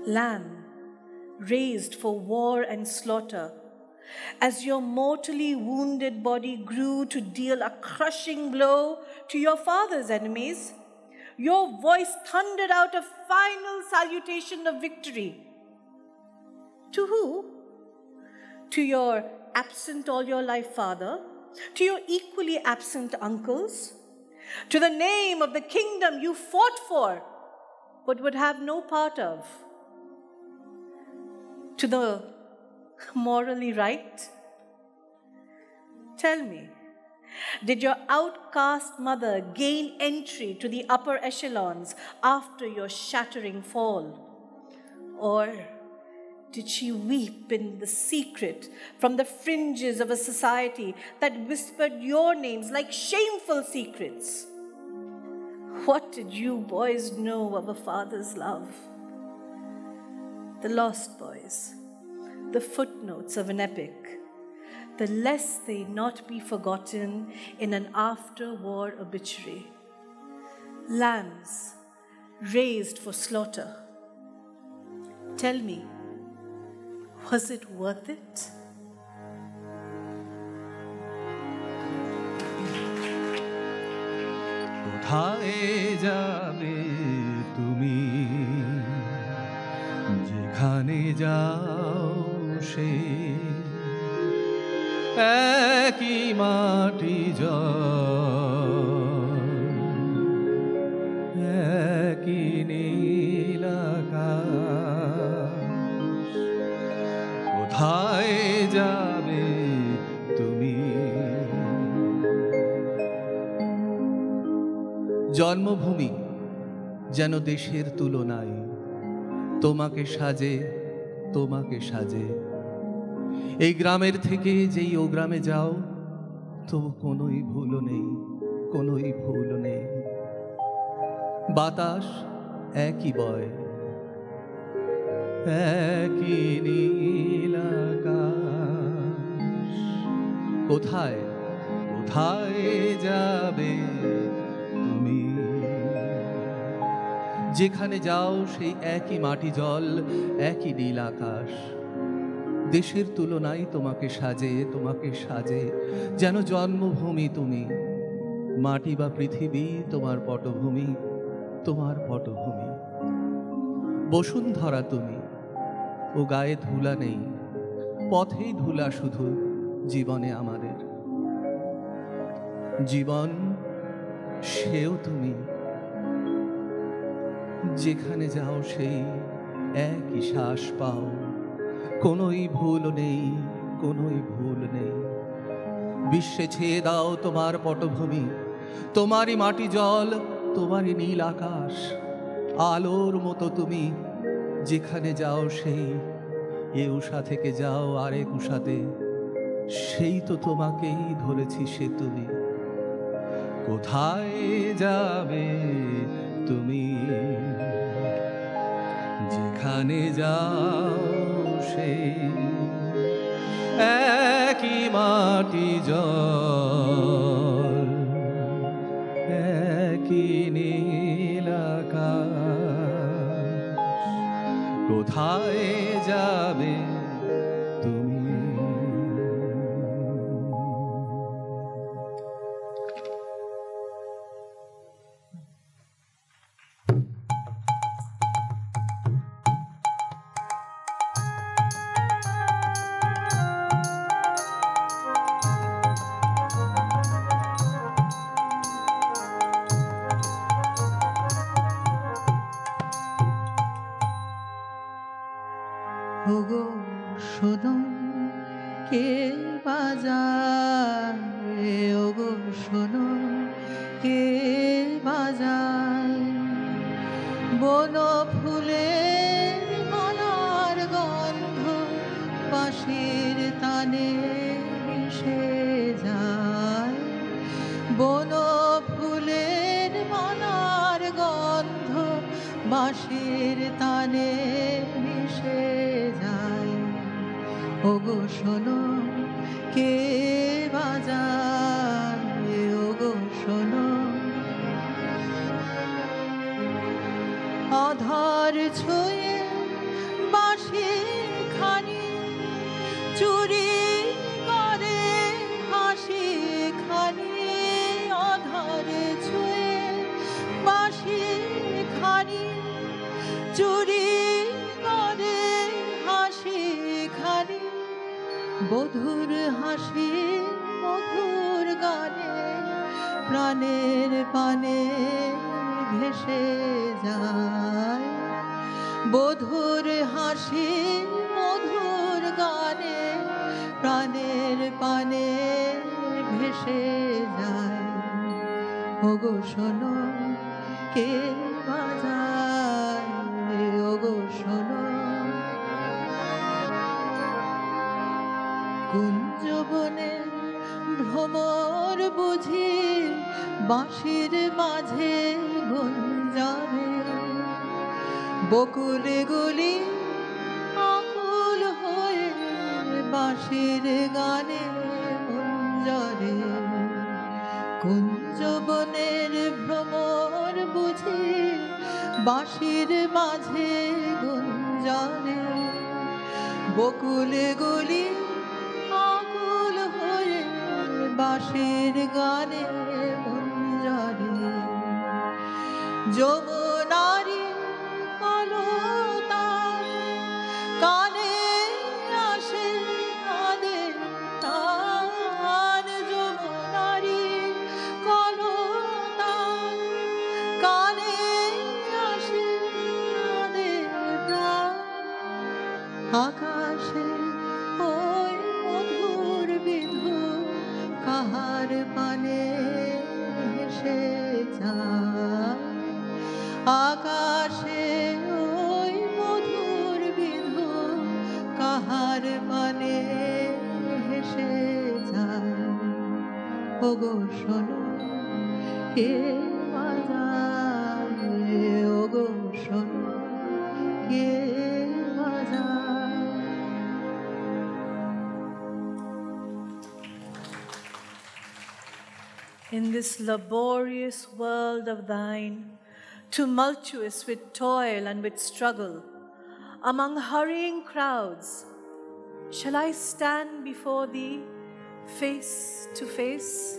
Lamb, raised for war and slaughter, as your mortally wounded body grew to deal a crushing blow to your father's enemies, your voice thundered out a final salutation of victory. To who? To your absent all your life father? To your equally absent uncles? To the name of the kingdom you fought for but would have no part of? To the morally right? Tell me, did your outcast mother gain entry to the upper echelons after your shattering fall? Or did she weep in the secret from the fringes of a society that whispered your names like shameful secrets? What did you boys know of a father's love? The lost boys, the footnotes of an epic, the lest they not be forgotten in an after-war obituary. Lambs raised for slaughter. Tell me, was it worth it? কোথায় যাবে তুমি, যেখানে যাও সে একই মাটি জল, একই নীল আকাশ। কোথায় যাবে তুমি? জন্মভূমি যেন দেশের তুলনায় তোমাকে সাজে, তোমাকে সাজে। এই গ্রামের থেকে যেই ও গ্রামে যাও, তবু কোনোই ভুল নেই, কোনোই ভুল নেই। বাতাস একই বয়, একই নীল আকাশ। কোথায়, কোথায় যাবে তুমি? যেখানে যাও সেই একই মাটি জল, একই নীল আকাশ। দেশের তুলনায় তোমাকে সাজে, তোমাকে সাজে যেন জন্মভূমি তুমি। মাটি বা পৃথিবী তোমার পটভূমি, তোমার পটভূমি। বসুন্ধরা তুমি, ও গায়ে ধুলা নেই, পথেই ধুলা শুধু জীবনে আমাদের। জীবন সেও তুমি, যেখানে যাও সেই একই শ্বাস পাও। কোনোই ভুল নেই, কোনোই ভুল নেই। বিশ্বে ছেয়ে দাও তোমার পটভূমি, তোমারই মাটি জল, তোমারই নীল আকাশ। আলোর মতো তুমি, যেখানে যাও সেই এ উষা থেকে যাও আরেক উষাতে, সেই তো তোমাকেই ধরেছি সে তুমি। কোথায় যাবে তুমি? যেখানে যাও সেই একই মাটি জল, একই নীল আকাশ। কোথায় যাবে তুমি? ওগো শোনো কে বাজায়, ওগো শোনো কে বাজায়। বন ফুলের মালার গন্ধ বাঁশির তানে মিশে যায়। বন ফুলে ওগো শোনো কে বাজায় ওগো শোনো আধার ছুঁয়ে বাঁশি খানি চুরি করে হাসি খানি আধার ছুঁয়ে বাঁশি খানি চুরি করে হাসি খানি বধুর হাসি মধুর গানে প্রাণের পানে ভেসে যায় বধুর হাসি মধুর গানে প্রাণের পানে ভেসে যায় ওগো শোনো কে বাজায় ওগো শোনো কুঞ্জবনে ভ্রমর বুঝি বাঁশির মাঝে গুঞ্জরে বকুলে গুলি আকুল হয়ে বাঁশির গানে গুঞ্জরে কুঞ্জবনের ভ্রমর বুঝি বাঁশির মাঝে গুঞ্জরে বকুলে গুলি আকুল হয়ে বাঁশির গানে গুঞ্জরে যমুনারি কলতান কানে আসে কাঁদে তান যমুনারি কলতান কানে আসে কাঁদে প্রাণ আকাশে ওই মধুর বিধু কাহার পানে হেসে যায় আকাশে ওই মধুর বিধু কাহার পানে হেসে যায় ওগো শোনো কে বাজায় ওগো শোনো কে বাজায় In this laborious world of thine, tumultuous with toil and with struggle, among hurrying crowds, shall I stand before thee face to face?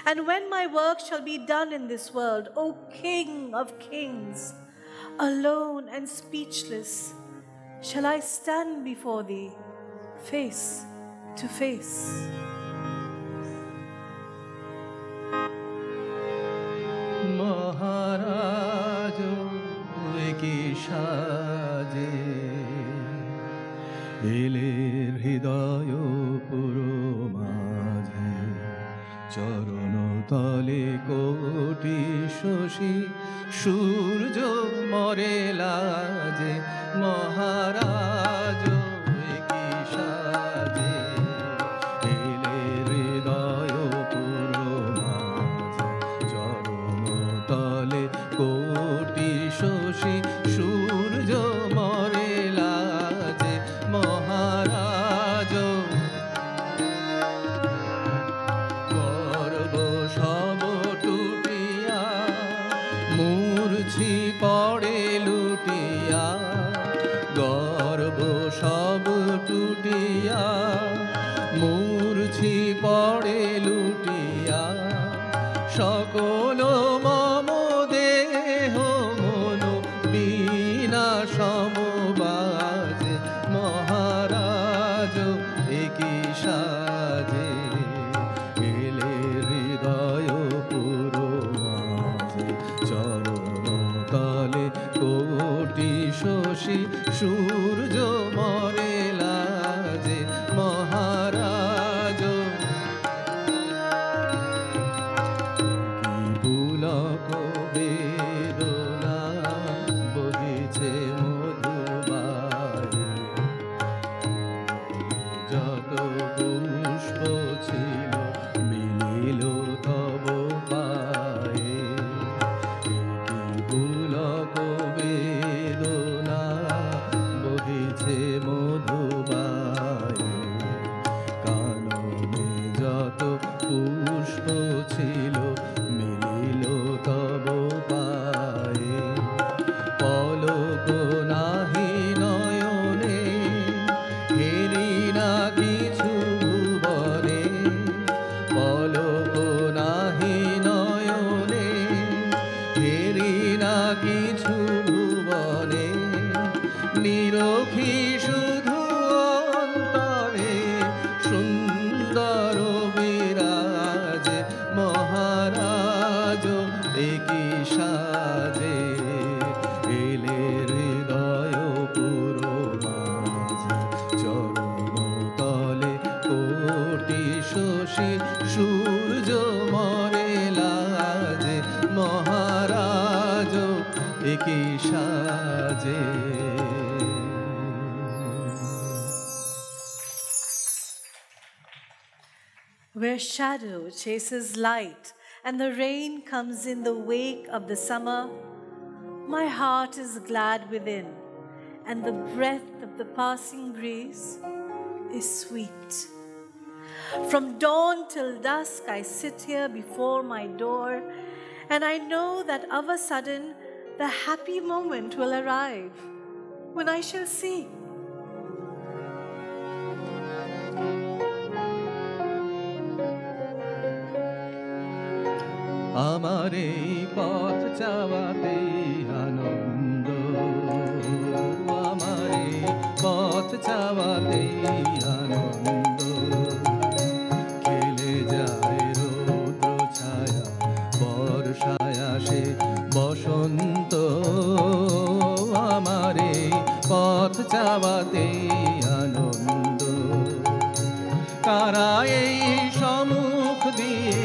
And when my work shall be done in this world, O King of kings, alone and speechless, shall I stand before thee face to face? মহারাজ কি সাজে এলে হৃদয় পুরো মাঝে চরণ তলে কোটি শশী সূর্য মরে লাজে মহারাজ কি সাজে এলে হৃদয় পুরো মাঝে চরণ তলে কোটি শশী সূর্য মরে লাজে মহারাজ গর্ব সব টুটিয়া মূর্ছি পড়ে লুটিয়া গর্ব সব টুটিয়া মূর্ছি পড়ে লুটিয়া সকল মম দেহ মন বিনা সমবাজে মহারাজ একই সাজে এলে হৃদয় পুরো মাঝে চরণ তলে কোটি শশী সূর্য মরে লাজে মহারাজ কি পুলক একই সাজে এলে হৃদয় পুরো মাঝে চরণতলে কোটি শশী সূর্য মরে লাজে মহারাজ একই সাজে। Where shadow chases light and the rain comes in the wake of the summer, my heart is glad within, and the breath of the passing breeze is sweet. From dawn till dusk I sit here before my door, and I know that of a sudden the happy moment will arrive when I shall see. আমার এই পথ চাওয়াতে আনন্দ, আমার এই পথ চাওয়াতে আনন্দ, খেলে যায় রৌদ্র ছায়া বর্ষায় আসে বসন্ত, আমার এই পথ চাওয়াতে আনন্দ। কারা এই সম্মুখ দিয়ে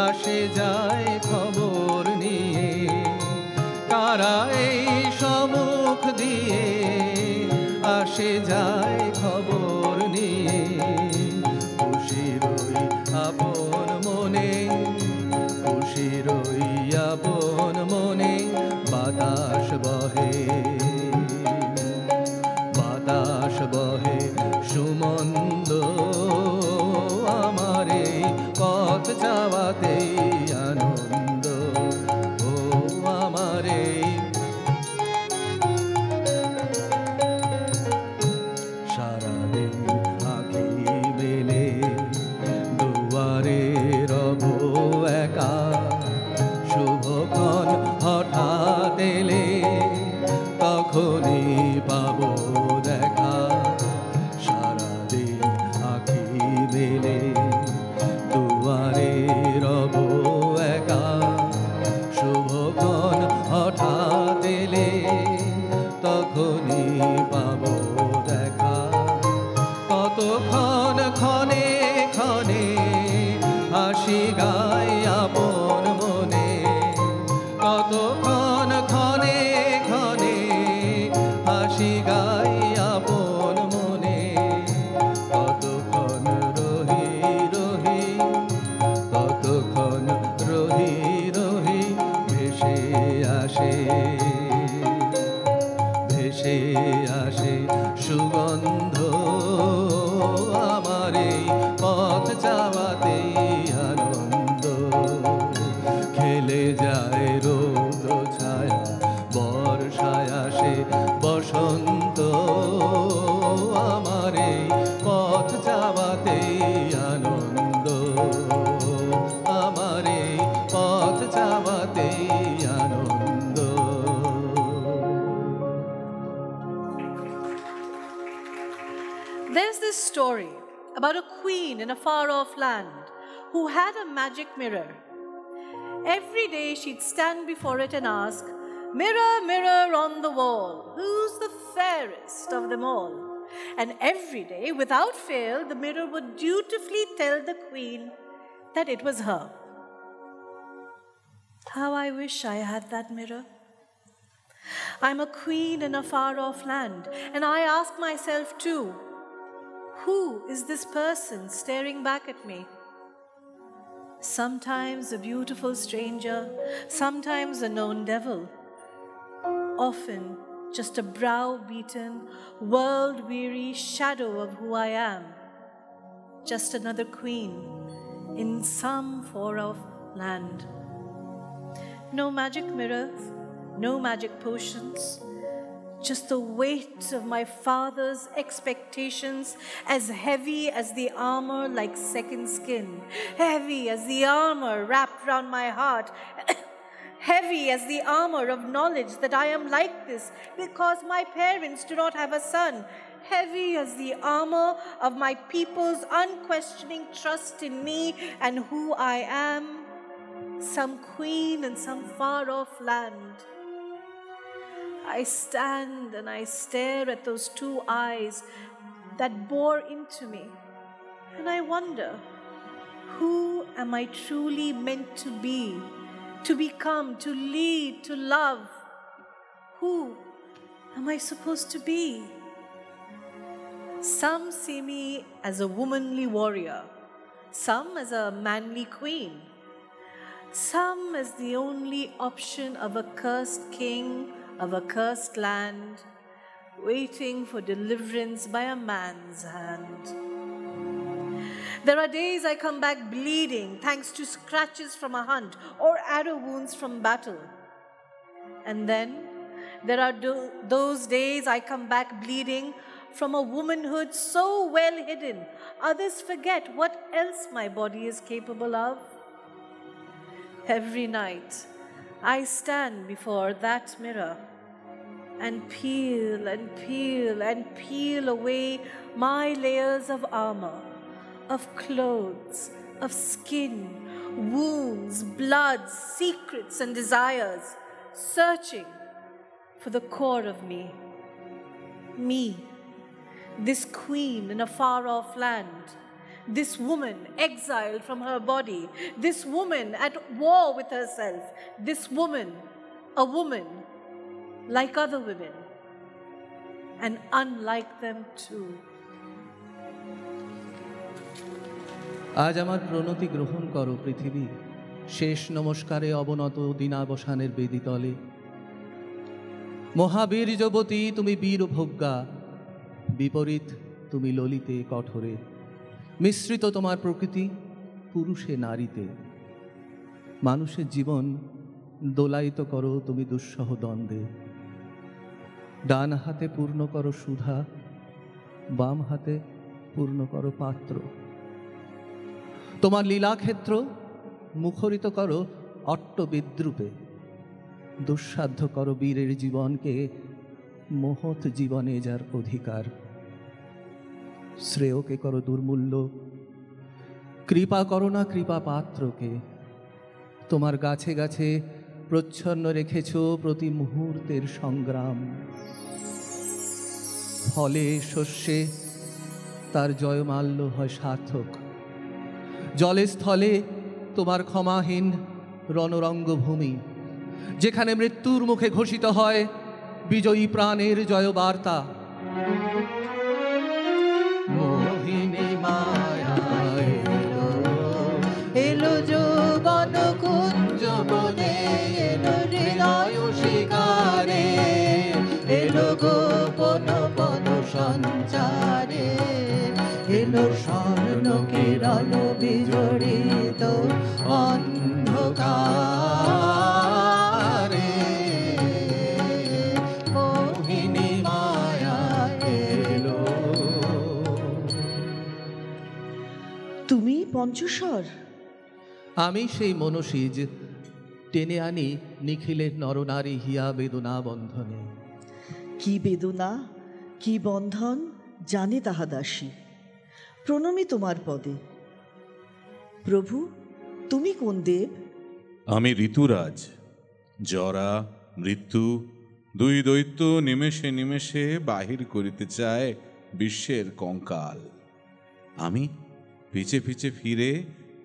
আসে যায় খবর নিয়ে, কারা এই সম্মুখ দিয়ে আসে যায় খবর নিয়ে, খুশিরই আপন মনে, খুশিরই আপন মনে বাতাস বহে, বাতাস বহে সুমন্দ, আমার এই পথ যাওয়াতে আনন্দ, ও আমার এই সারাদিন আঁখি মেলে দুয়ারে রব একা, শুভক্ষণ হঠাৎ এলে তখনই পাবো দেখা, সারাদিন আঁখি মেলে দুয়ারে রব একা, শুভক্ষণ হঠাৎ এলে তখনই পাবো দেখা, ততক্ষণ ক্ষণে ক্ষণে হাসি গায় আপন মনে, ততক্ষণ ক্ষণে ক্ষণে হাসি গায় আপন মনে, ততক্ষণ রহি রহি, ততক্ষণ রহি রহি ভেসে আসে, ভেসে আসে সুগন্ধ, আমার এই পথ যাওয়াতে আনন্দ, খেলে যায় রৌদ্র ছায়া বর্ষায় আসে বসন্ত, আমার এই পথ যাওয়াতে আনন্দ, আমার এই পথ যাওয়াতে আনন্দ। There's this story about a queen in a far-off land who had a magic mirror. Every day she'd stand before it and ask, "Mirror, mirror on the wall, who's the fairest of them all?" And every day, without fail, the mirror would dutifully tell the queen that it was her. How I wish I had that mirror. I'm a queen in a far-off land, and I ask myself too, who is this person staring back at me? Sometimes a beautiful stranger, sometimes a known devil, often just a brow-beaten, world-weary shadow of who I am, just another queen in some far-off land. No magic mirrors, no magic potions, just the weight of my father's expectations, as heavy as the armor like second skin, heavy as the armor wrapped round my heart, heavy as the armor of knowledge that I am like this because my parents do not have a son, heavy as the armor of my people's unquestioning trust in me and who I am, some queen in some far-off land. I stand and I stare at those two eyes that bore into me, and I wonder, who am I truly meant to be, to become, to lead, to love? Who am I supposed to be? Some see me as a womanly warrior, some as a manly queen, some as the only option of a cursed king of a cursed land, waiting for deliverance by a man's hand. There are days I come back bleeding thanks to scratches from a hunt or arrow wounds from battle. And then there are those days I come back bleeding from a womanhood so well hidden, others forget what else my body is capable of. Every night, I stand before that mirror and peel and peel and peel away my layers of armor, of clothes, of skin, wounds, blood, secrets, and desires, searching for the core of me. Me, this queen in a far-off land, this woman exiled from her body, this woman at war with herself, this woman, a woman like other women, and unlike them too. আজ আমার প্রণতি গ্রহণ করো পৃথিবী, শেষ নমস্কারে অবনত দিনাবসানের বেদিতলে। মহাবীর যুবতী তুমি বীরভোগ্যা, বিপরীত তুমি ললিতে কঠোরে, মিশ্রিত তোমার প্রকৃতি পুরুষে নারীতে। মানুষের জীবন দোলায়িত করো তুমি দুঃসহ দ্বন্দ্বে, ডান হাতে পূর্ণ করো সুধা, বাম হাতে পূর্ণ করো পাত্র। তোমার লীলাক্ষেত্র মুখরিত করো অট্ট বিদ্রুপে, দুঃসাধ্য করো বীরের জীবনকে মহৎ জীবনে যার অধিকার। শ্রেয়কে করো দুর্মূল্য, কৃপা করো না কৃপা পাত্রকে। তোমার গাছে গাছে প্রচ্ছন্ন রেখেছ প্রতি মুহূর্তের সংগ্রাম, ফলে শস্যে তার জয়মাল্য হয় সার্থক। জলে স্থলে তোমার ক্ষমাহীন রণরঙ্গভূমি, যেখানে মৃত্যুর মুখে ঘোষিত হয় বিজয়ী প্রাণের জয়বার্তা। মোহিনী মায়া এলো যৌবন কুঞ্জ বনে, এলো হৃদয় শিকারে, এলো গোপন পদ সঞ্চারে, এলো স্বর্ণ কিরণ বিজড়িত অন্ধকারে। মোহিনী মায়া এলো। তুমি পঞ্চস্বর? আমি সেই মনসিজ টেনে আনি নিখিলের নরনারী হিয়া বেদনা বন্ধনে। কি বেদনা, কি বন্ধন জানে তাহা দাসী। প্রণমী তোমার পদে। প্রভু, তুমি কোন দেব? আমি ঋতুরাজ। জরা মৃত্যু দুই দৈত্য নিমেষে নিমেষে বাহির করিতে চায় বিশ্বের কঙ্কাল। আমি পিছে পিছে ফিরে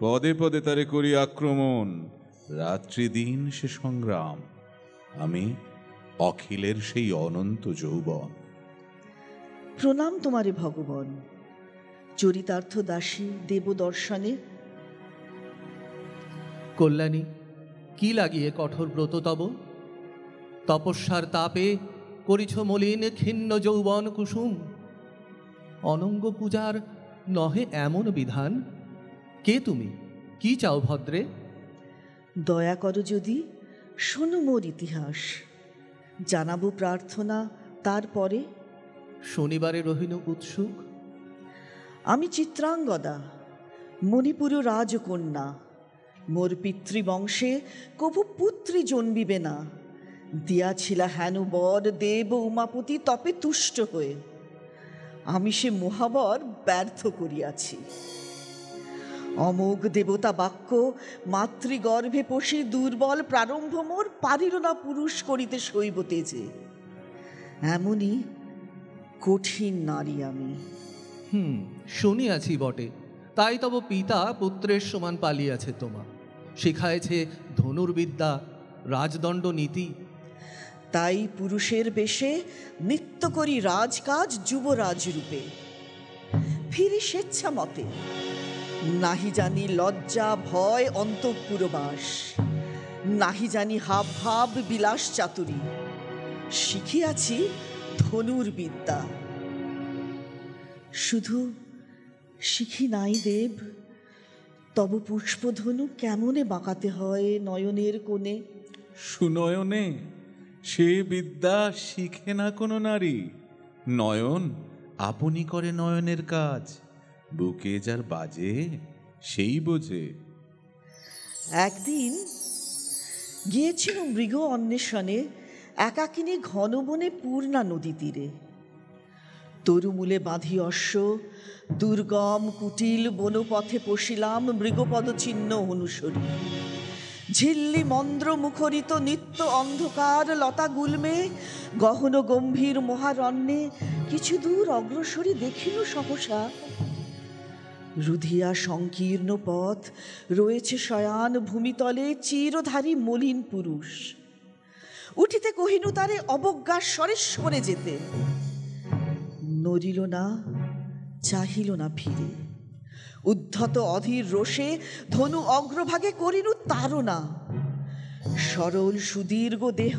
পদে পদে তারে করি আক্রমণ, রাত্রি দিন সে সংগ্রাম। আমি অখিলের সেই অনন্ত যৌবন। প্রণাম তোমারে ভগবান। চরিতার্থ দাসী দেব দর্শনে। কল্যাণী, কি লাগিয়ে কঠোর ব্রত তব? তপস্যার তাপে করিছ মলিন ক্ষিন্ন যৌবন কুসুম। অনঙ্গ পূজার নহে এমন বিধান। কে তুমি, কি চাও ভদ্রে? দয়া করো যদি, শোনো মোর ইতিহাস। জানাবো প্রার্থনা তারপরে। শনিবারে রহিনু উৎসুক। আমি চিত্রাঙ্গদা, মণিপুর রাজকন্যা। মোর পিতৃবংশে কভু পুত্রী জন্মিবে না। দিয়াছিলা হেন বর দেব উমাপতি তপে তুষ্ট হয়ে। আমি সে মহাবর ব্যর্থ করিয়াছি। অমোঘ দেবতা বাক্য মাতৃগর্ভে পশি দুর্বল প্রারম্ভ মোর পারিল না পুরুষ করিতে শৈব তেজে। এমনই কঠিন নারী আমি। শুনিয়াছি বটে, তাই তব পিতা পুত্রের সমান পালিয়াছে তোমা, শিখাইছে ধনুর্বিদ্যা, রাজদণ্ড নীতি। তাই পুরুষের বেশে নিত্য করি রাজকাজ যুবরাজ রূপে, ফিরি স্বেচ্ছা মতে, নাহি জানি লজ্জা ভয় অন্তঃপুরবাস, নাহি জানি হাব ভাব বিলাস চাতুরী, শিখিয়াছি ধনুর্বিদ্যা। শুধু শিখি নাই দেব, তব পুষ্পধনু কেমনে বাঁকাতে হয় নয়নের কোণে। সুনয়নে সে বিদ্যা শিখে না কোনো নারী, নয়ন আপনি করে নয়নের কাজ, বুকে যার বাজে সেই বোঝে। একদিন গিয়েছিল মৃগ অন্বেষণে একাকিনী ঘন বনে পূর্ণা নদী তীরে। তরুমূলে বাঁধি অশ্ব দুর্গম কুটিল বনপথে পশিলাম মৃগপদ চিহ্ন অনুসরী। ঝিল্লি মন্দ্র মুখরিত নিত্য অন্ধকার লতা গুল্মে গহন গম্ভীর মহারণ্যে কিছু দূর অগ্রসরী দেখিল সহসা, রুধিয়া সংকীর্ণ পথ রয়েছে শয়ান ভূমিতলে চিরধারী মলিন পুরুষ। উঠিতে কহিনু তারে অবজ্ঞার স্বরে সরে যেতে, নড়িল না চাহিল না ফিরে। উদ্ধত অধীর রোষে ধনু অগ্রভাগে করিনু তাড়না, সরল সুদীর্ঘ দেহ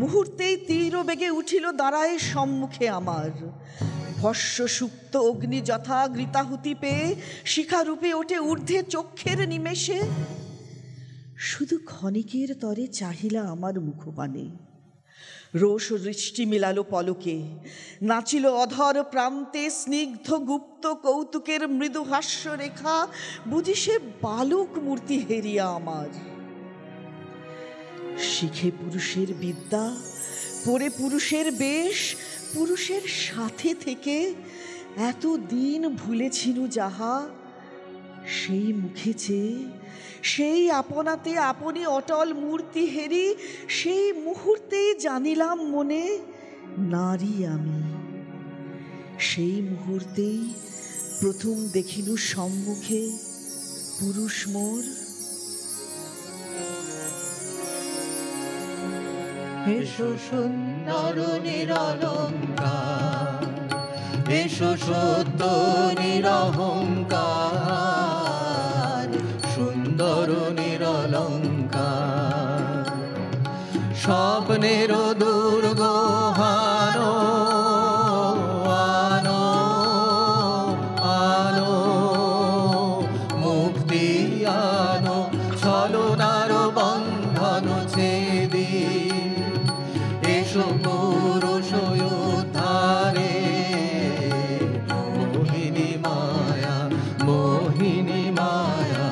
মুহূর্তেই তীর বেগে উঠিল দাঁড়ায় সম্মুখে আমার। ভস্য সুপ্ত অগ্নি যথা গৃতাহুতি পেয়ে শিখারূপে ওঠে ঊর্ধ্বে চক্ষের নিমেষে। শুধু ক্ষণিকের তরে চাহিলা আমার মুখপানে, রোষ দৃষ্টি মিলালো পলকে, নাচিল অধর প্রান্তে স্নিগ্ধ গুপ্ত কৌতুকের মৃদু হাস্য রেখা, বুঝি সে বালক মূর্তি হেরিয়া আমার। শিখে পুরুষের বিদ্যা, পরে পুরুষের বেশ, পুরুষের সাথে থেকে এতদিন ভুলেছিল যাহা, সেই মুখে চেয়ে সেই আপনাতে আপনি অটল মূর্তি হেরি সেই মুহূর্তেই জানিলাম মনে নারী আমি। সেই মুহূর্তেই প্রথম দেখিলু সম্মুখে পুরুষ মোর। এসো সুন্দর নিরলঙ্কার, এসো সত্য নিরহংকার, সুন্দর নিরলঙ্কার, স্বপ্নের দুর্গ হানো আনো আনো, মুক্তি আনো ছলনার বন্ধন ছেদি, এসো পুরুষ উদ্ধারে, মোহিনী মায়া মোহিনী মায়া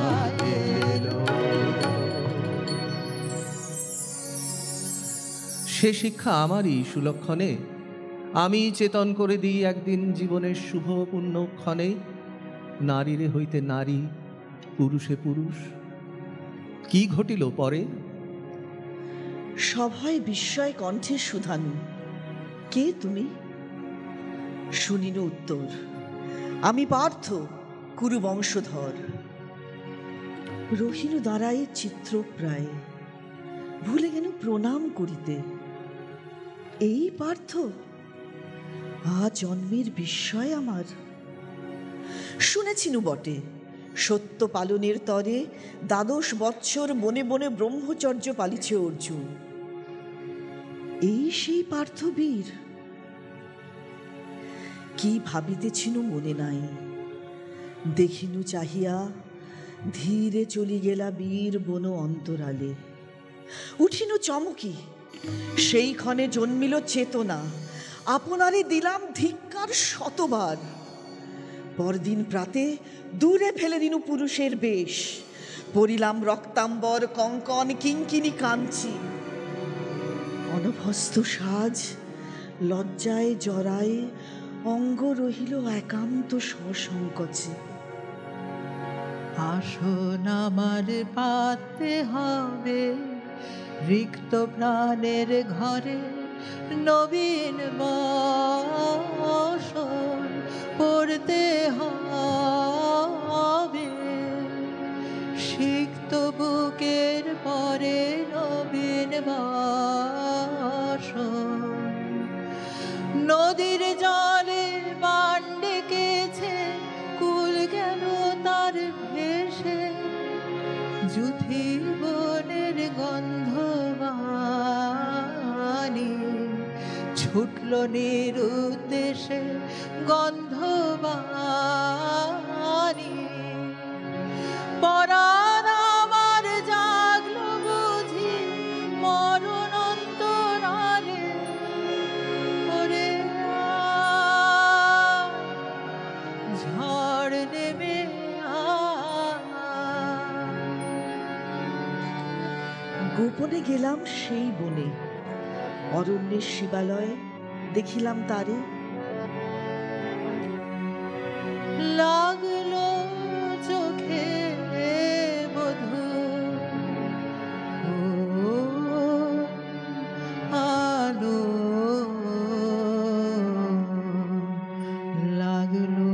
এলো। সে শিক্ষা আমারই সুলক্ষণে, আমি চেতন করে দিই একদিন জীবনের শুভ পুণ্যক্ষণে। নারীরে হইতে নারী, পুরুষে পুরুষ, কি ঘটিল পরে? সভয় বিস্ময় কণ্ঠে সুধানু, কে তুমি? শুনিল উত্তর, আমি পার্থ, কুরু বংশধর। রহিল দাঁড়ায় চিত্রপ্রায়, ভুলে গেল প্রণাম করিতে। এই পার্থ, জন্মের বিস্ময় আমার। শুনেছিনু বটে, সত্য পালনের তরে ১২ বৎসর বনে বনে ব্রহ্মচর্য পালিছে অর্জুন। এই সেই পার্থবীর? কি ভাবিতেছিনু মনে নাই, দেখিনু চাহিয়া ধীরে চলি গেলা বীর বন অন্তরালে। উঠিনু চমকি, সেই ক্ষণে জন্মিল চেতনা, আপনারে দিলাম ধিক্কার শতবার। পরদিন প্রাতে দূরে ফেলে দিনু পুরুষের বেশ, পরিলাম রক্তাম্বর কঙ্কন কিঙ্কিনি কাঞ্চি। অনভস্ত সাজ লজ্জায় জরায় অঙ্গ রহিল একান্ত সসংকোচে। আসন আমার পাতে হবে রিক্ত প্রাণের ঘরে নবীন বসন পড়তে হবে সিক্ত বুকের পরে নবীন বসন নদীর জলে বান ডেকেছে কুল গেল তার ভেসে যুথি বনের গন্ধবাণী ছুটল নিরুদ্দেশে গন্ধবাণী পরাণ আমার জাগলো বুঝি মরণ অন্তরালে ওরে ঝড় নেমে গোপনে গেলাম সেই বনে অরণ্যের শিবালয়ে দেখিলাম তারে লাগলো চোখে বধূ আলো লাগলো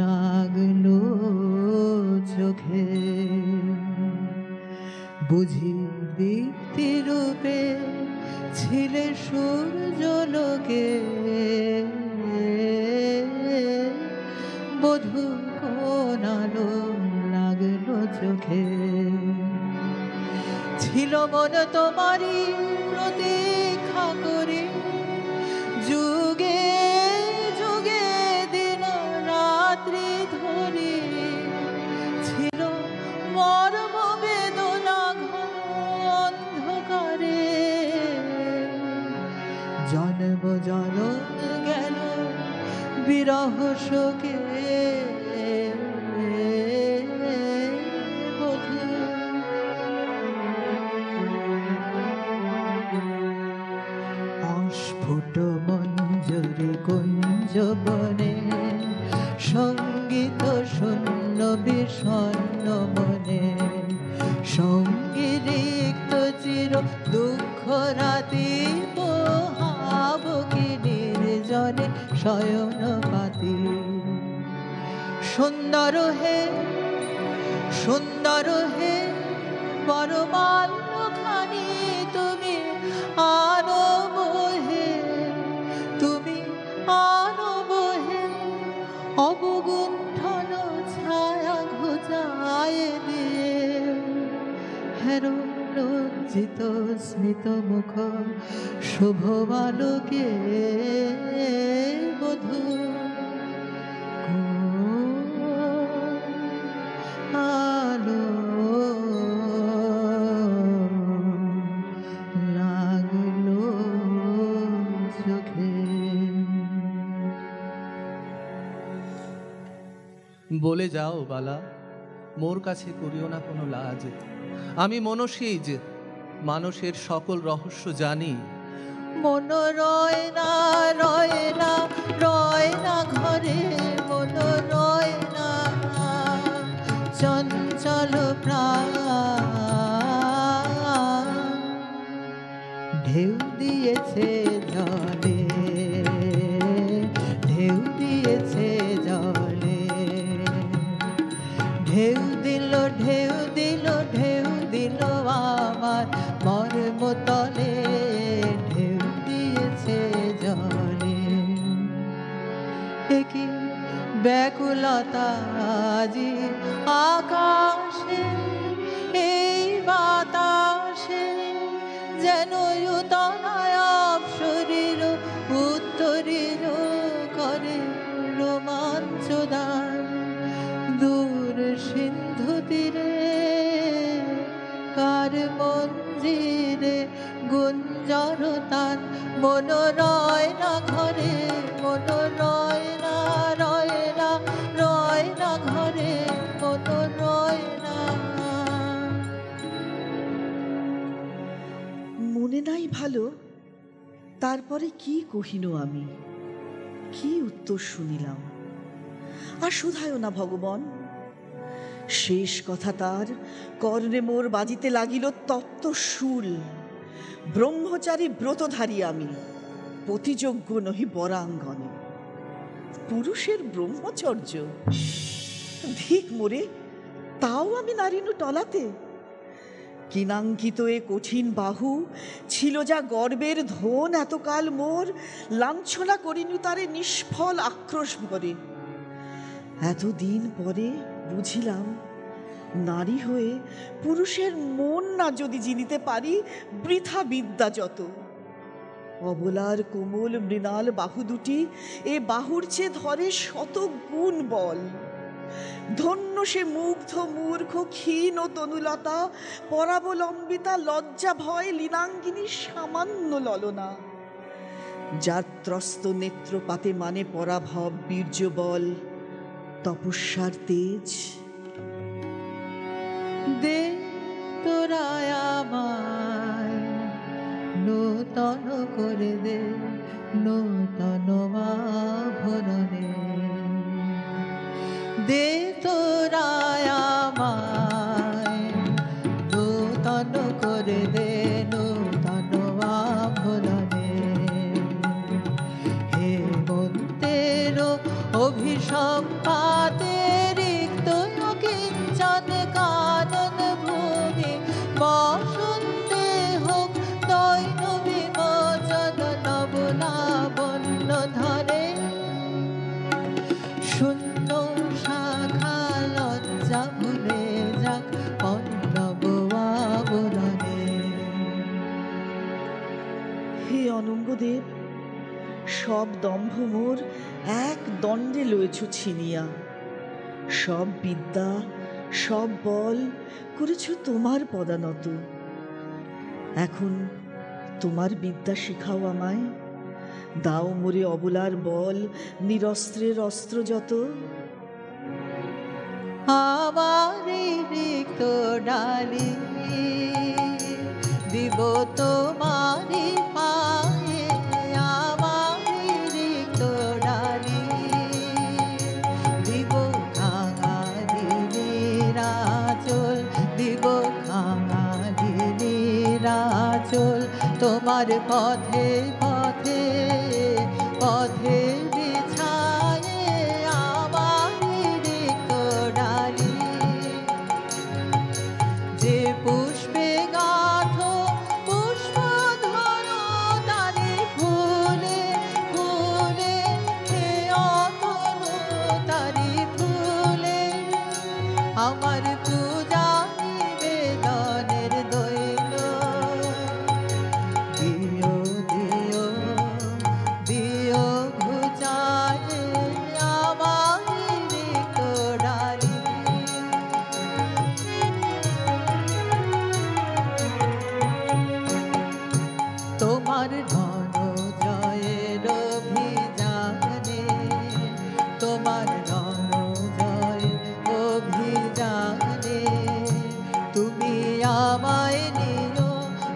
লাগলো চোখে বুঝি দীপ্তি রূপে ছিলে সূর্যলোকে বধূ কোন আলো লাগলো চোখে ছিল মন তোমারই প্রতীক্ষা করে যুগে যুগে দিন রাত্রি ধরে ছিল মর্ম বেদনা ঘন অন্ধকারে জন্ম জনম গেল বিরহ শোকে বধূ অস্ফুট মঞ্জরি কুঞ্জ বনে সঙ্গীত শূন্য বিষণ্ণ মনে সঙ্গী রিক্ত চির দুঃখ রাতি পোহাবকি নির্জনে শয়ন পাতি সুন্দর হে পরমাল্য খানি তুমি আনো বহে অবগুণ্ঠন ছায়া ঘুচায় দিয়ে হেরো লজ্জিত স্মিত মুখ শুভ বালকে বধূ আলো লাগলো চোখে বলে যাও বালা, মোর কাছে করিও না কোনো লাজ। আমি মনসীজ, মানুষের সকল রহস্য জানি। মন রয় না ঘরে, মন রয় না চঞ্চল প্রাণ। ঢেউ দিয়েছে জলে, ঢেউ দিয়েছে জলে, ঢেউ দিল ঢেউ দিল ঢেউ দিল আমার মর্ম তলে, ঢেউ দিয়েছে জলে। কি ব্যাকুলতা আজি আকাশে, এই বাতাসে যেন উতনায়ব শরীর উত্তরীর করে রোমাঞ্চদার। দূর সিন্ধু তীরে কার মঞ্জিরে গুঞ্জর তান। মন রয় না ঘরে, মন রয় না ঘরে, মন রয় না। মনে নাই ভালো, তারপরে কি কহিনু আমি, কি উত্তর শুনিলাম। আর শুধায় না ভগবান। শেষ কথা তার কর্ণে মোর বাজিতে লাগিল তপ্ত শূল। ব্রহ্মচারী ব্রতধারী আমি, পতিযোগ্য নহি বরাঙ্গনে। পুরুষের ব্রহ্মচর্য, ধিক মোরে, তাও আমি নারিনু টলাতে। কিনাঙ্কিত এ কঠিন বাহু ছিল যা গর্বের ধন, এতকাল মোর লাঞ্ছনা করিনু তারে নিষ্ফল আক্রোশ ভরে। এতদিন পরে বুঝিলাম, নারী হয়ে পুরুষের মন না যদি জিনিতে পারি, বৃথা বিদ্যা যত। অবলার কোমল মৃণাল বাহু দুটি এ বাহুর চেয়ে ধরে শত গুণ বল। ধন্য সে মুগ্ধ মূর্খ ক্ষীণ ও তনুলতা, পরাবলম্বিতা লজ্জা ভয় লীনাঙ্গিনী সামান্য ললনা। যার ত্রস্ত নেত্রপাতে মানে পরাভব বীর্য বল, তপস্যার তেজ। দে তোরা আমায় নূতন করে দে, নূতন আভরণে। দে তোরা আমায় নূতন করে দে, নূতন আভরণে। হেমন্তের অভিসম্পাতে রিক্ত কিঞ্চন কানন ভূমি, বসন্তে হোক দৈন বিমোচন নব লাবণ্য ধরে। শূন্য শাখা লজ্জা ভুলে যাক পল্লব আবরণে। হে অনঙ্গদেব, সব দম্ভ মোর এক দণ্ডে লয়েছ ছিনিয়া। সব বিদ্যা সব বল করেছ তোমার পদানত। এখন তোমার বিদ্যা শিখাও আমায়, দাও মোরে অবলার বল, নিরস্ত্রের অস্ত্র যত। আমারি রিক্ত ডালি দিব তোমারি পায়ে, আমারি রিক্ত ডালি দিব খাঙালির আঁচল, দিব খাঙালির আঁচল। তোমার পথে পথে পথে বিছায়ে আমারি রিক্ত ডালি। যে পুষ্পে গাথ পুষ্প ধরো তারি ফুলে ফুলে, হে অতনু তারি ফুলে। আমার পূজা নিবেদনের দৈল, দিও দিও দিও ঘুচায়ে আমারি রিক্ত ডালি। তোমার ধন জয়ের অভিযানে, তোমার ধন জয় অভিযানে। তুমি আমায় নিও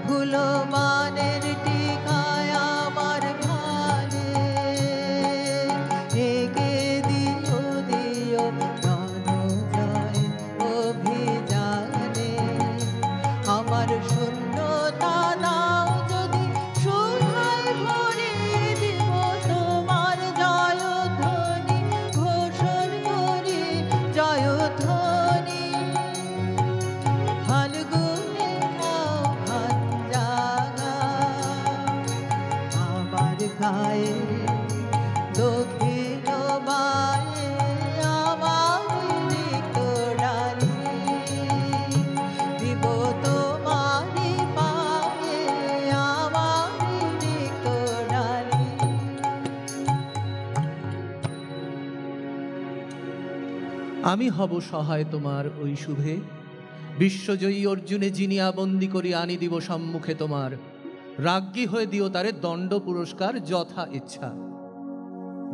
ভুলো মানের টিকায় আমার ভালে। একে দিও দিও ধন জয় অভিযানে। আমার শূন্যতা দাও যদি সুধায় ভরিয়ে দিব, তোমার জয়ধ্বনি ঘোষণ করি জয়ধ্বনি। ফাল্গুনে খাও ভাঞ্জাগা আমার গায়ে, দক্ষিণ বায়ে আমারি রিক্ত ডালি দিব তোমারি পায়ে, আমারি রিক্ত ডালি। আমি হব সহায় তোমার ওই শুভে, বিশ্বজয়ী অর্জুনে জিনিয়া বন্দি করি আনি দিব সম্মুখে তোমার। রাজ্ঞী হয়ে দিও তারে দণ্ড পুরস্কার যথা ইচ্ছা,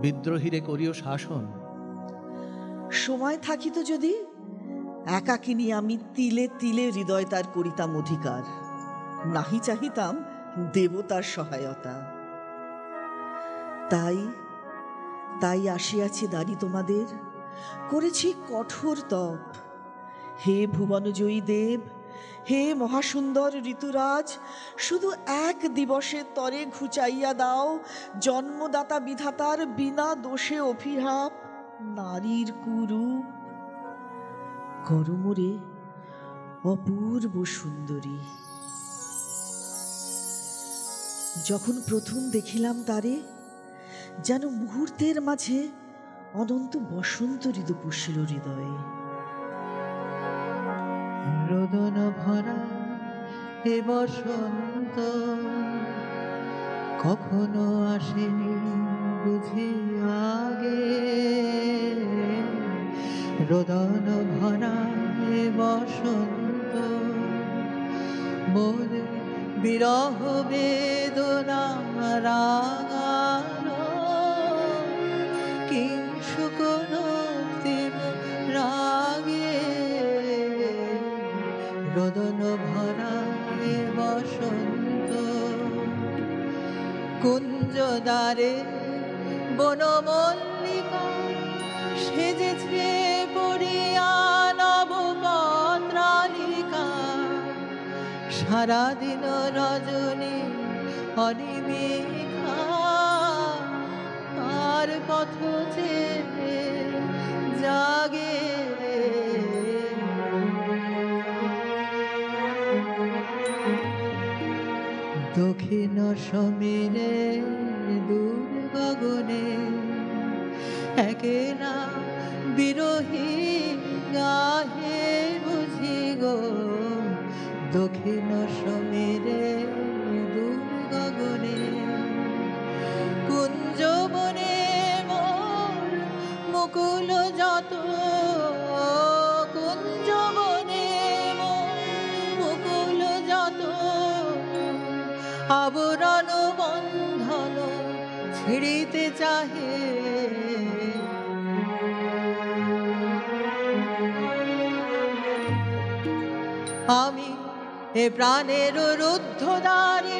বিদ্রোহীরে করিও শাসন। সময় থাকিত যদি একাকিনী আমি তিলে তিলে হৃদয় তার করিতাম অধিকার, নাহি চাহিতাম দেবতার সহায়তা। তাই তাই আসিয়াছি দাঁড়ি তোমাদের করেছি কঠোর তপ। হে ভুবনজয়ী দেব, হে মহাসুন্দর ঋতুরাজ, শুধু এক দিবসের তরে ঘুচাইয়া দাও জন্মদাতা বিধাতার বিনা দোষে অভিশাপ নারীর কুরূপ। করমরে অপূর্ব সুন্দরী। যখন প্রথম দেখিলাম তারে, যেন মুহূর্তের মাঝে অনন্ত বসন্ত ঋতু পুষিল হৃদয়ে। রোদন ভরা এ বসন্ত কখনো আসেনি বুঝি আগে। রোদন ভরা এ বসন্ত মোর বিরহ বেদনা রাগালো কিংসুক রক্তিম রাগে। রোদন ভরা এ বসন্ত কুঞ্জদ্বারে বনমল্লিকা সেজেছে পড়িয়া নবপত্রালিকা। সারাদিন রজনী অনিমেষা আর পথ চেয়ে জাগে। দক্ষিণ সমীরে দূর গগনে একেলা বিরহী গাহে বুঝি গো। দক্ষিণ সমীরে দূর গগনে কুঞ্জবনে মোর মুকুল যত। কুঞ্জবনে মোর মুকুল যত আবরণ বন্ধন ছিড়িতে চাহে। আমি এ প্রাণের রুদ্ধ দ্বারে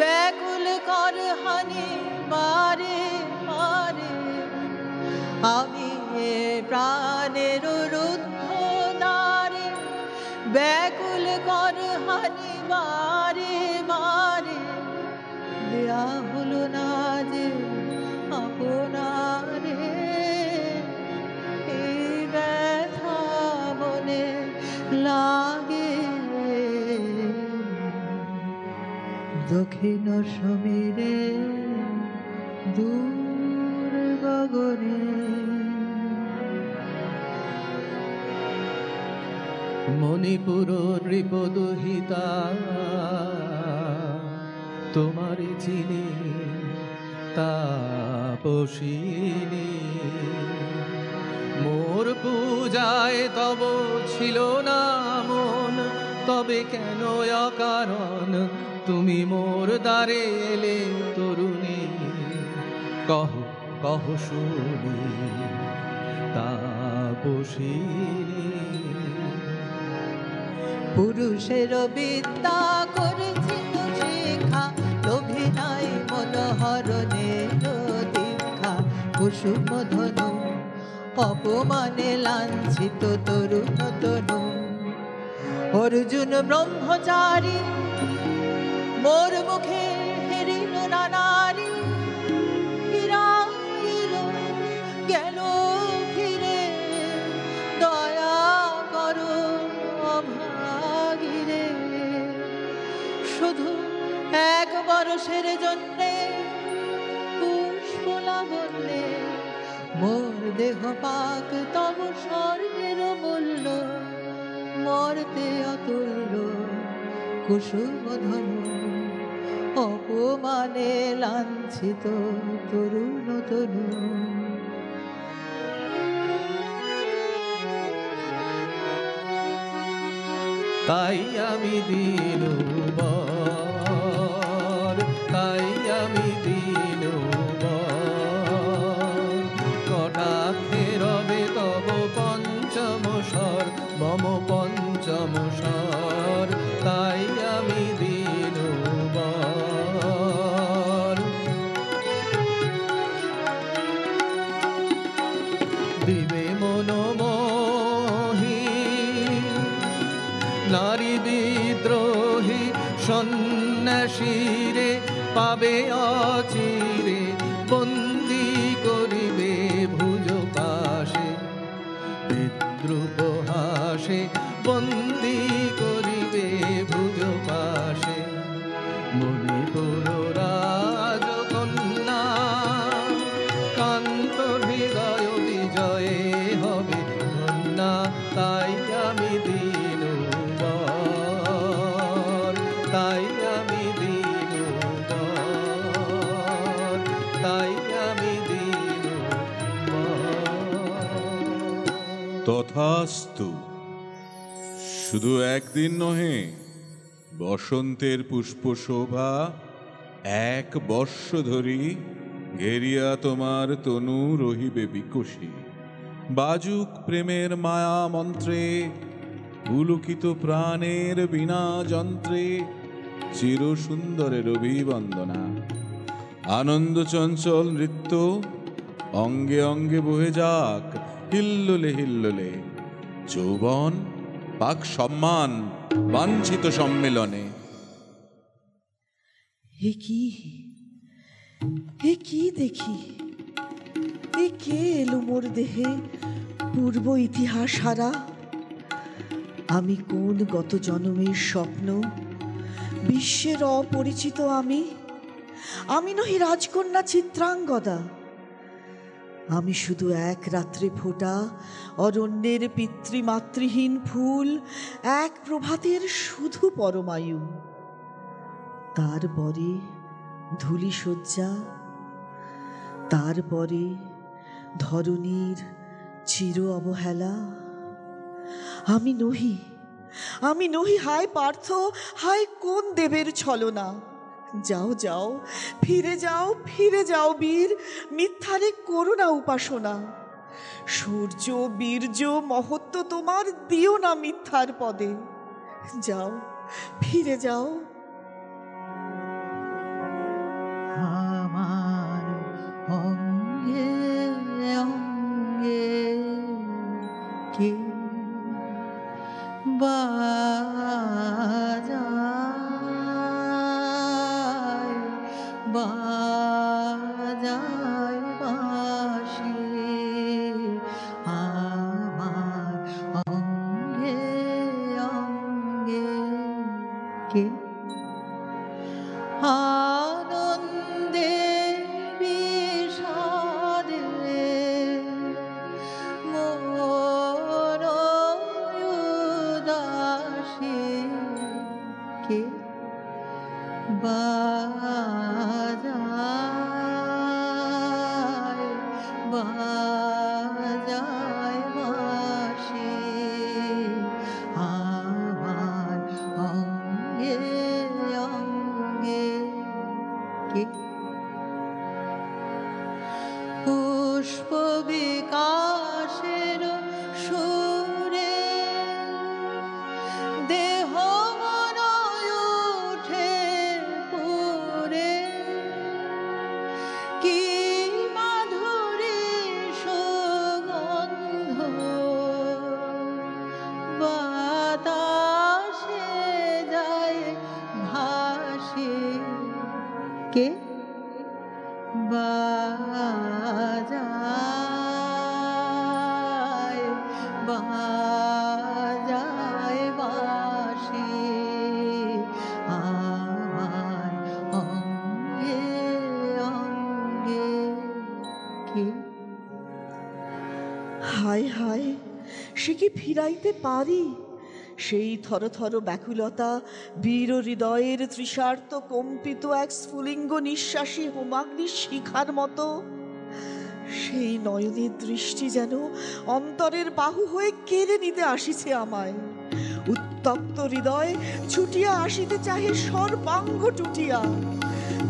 ব্যাকুল কর হানি বারে বারে। আমি এ প্রাণের রুদ্ধ দ্বারে ব্যাকুল কর হানি বারে বারে। দেয়া হলো না যে আপনারে এই ব্যথা মনে লাগে। দক্ষিণ সমীরে দূর গগনে মণিপুর নৃপদুহিতা তোমারে চিনি তাপসিনী। মোর পূজায় তব ছিল না মন, তবে কেন অকারণ তুমি মোর দ্বারে এলে তরুণী। কহ কহ শুনি তাপসিনী। পুরুষের বিদ্যা করেছি তো শিক্ষা, লোভে নাই মনোহরণের দীক্ষা। কুসুম ধনু অপমানে লাঞ্ছিত তরুণ তনু। অর্জুন ব্রহ্মচারী মোর মুখে হেরিল না নারী। গেল ফিরে দয়া করো অভাগীরে। শুধু এক বরষের জন্যে পুষ্প লাবণ্যে মোর দেহ পাক তব স্বর্গের মূল্য। মর্তে অতুল্য কুসুম ধনু অপমানে লাঞ্ছিত তরুণ তনু। তাই আমি দিনবর, তাই আমি দিনবর। কটাক্ষে রবে তব পঞ্চম স্বর, মম পঞ্চম স্বর। তাই আমি দিনবর। দিবে সন্ন্যাসীরে পাবে অচিরে, বন্দি করিবে ভুজ পাশে, বিদ্রুপ হাসে বন্দি করিবে ভুজ পাশে। মণিপুর রাজকন্যা কান্ত হৃদয় বিজয়ে হবে ধন্যা, তাই আমি দিনবর, তাই আমি দিনবর, তাই আমি দিনবর। তথাস্তু। শুধু একদিন নহে, বসন্তের পুষ্প শোভা 1 বর্ষ ধরি ঘেরিয়া তোমার তনু রহিবে বিকশী। বাজুক প্রেমের মায়া মন্ত্রে, পুলকিত প্রাণের বিনা যন্ত্রে, চির সুন্দরের অভিবন্দনা। আনন্দ চঞ্চল নৃত্য অঙ্গে অঙ্গে বহে যাক হিল্লোলে হিল্লোলে। যৌবন পাক সম্মান বাঞ্ছিত সম্মেলনে। এ কি দেখি, এ কে এলো মোর দেহে পূর্ব ইতিহাস হারা? আমি কোন গত জন্মের স্বপ্ন, বিশ্বের অপরিচিত আমি নহি রাজকন্যা চিত্রাঙ্গদা। আমি শুধু এক রাত্রে ফোটা অরণ্যের পিতৃমাতৃহীন ফুল, এক প্রভাতের শুধু পরমায়ু। তারপরে ধূলি শয্যা, তারপরে ধরণীর চির অবহেলা। আমি নহি হায় পার্থ, হায় কোন দেবের ছলনা। যাও যাও, ফিরে যাও, ফিরে যাও বীর, মিথ্যারে করো না উপাসনা। সূর্য বীর্য মহত্ব তোমার দিও না মিথ্যার পদে। যাও, ফিরে যাও। আমার অঙ্গে অঙ্গে কে বাজায় বাজায় বাঁশি। আমার অঙ্গে অঙ্গে কে আনন্দে বিষাদে মোর উদাসী। কে বাজায় বাজায় বাঁশি। আমার অঙ্গে অঙ্গে কে পুষ্প বিকাশের সুরে দেহ মন উঠে পুরে। কি মাধুরী সুগন্ধ বাতাসে যায় ভাসি। কে বাজায় বাজায় বাঁশি। আমার অঙ্গে অঙ্গে কে হায় হায়, সে কি ফিরাইতে পারি সেই থরথর ব্যাকুলতা, বীর হৃদয়ের তৃষার্ত কম্পিত এক স্ফুলিঙ্গ নিঃশ্বাসী হোমাগ্নির শিখার মতো? সেই নয়নের দৃষ্টি যেন অন্তরের বাহু হয়ে কেড়ে নিতে আসিছে আমায়। উত্তপ্ত হৃদয় ছুটিয়া আসিতে চাহে সর্বাঙ্গ টুটিয়া।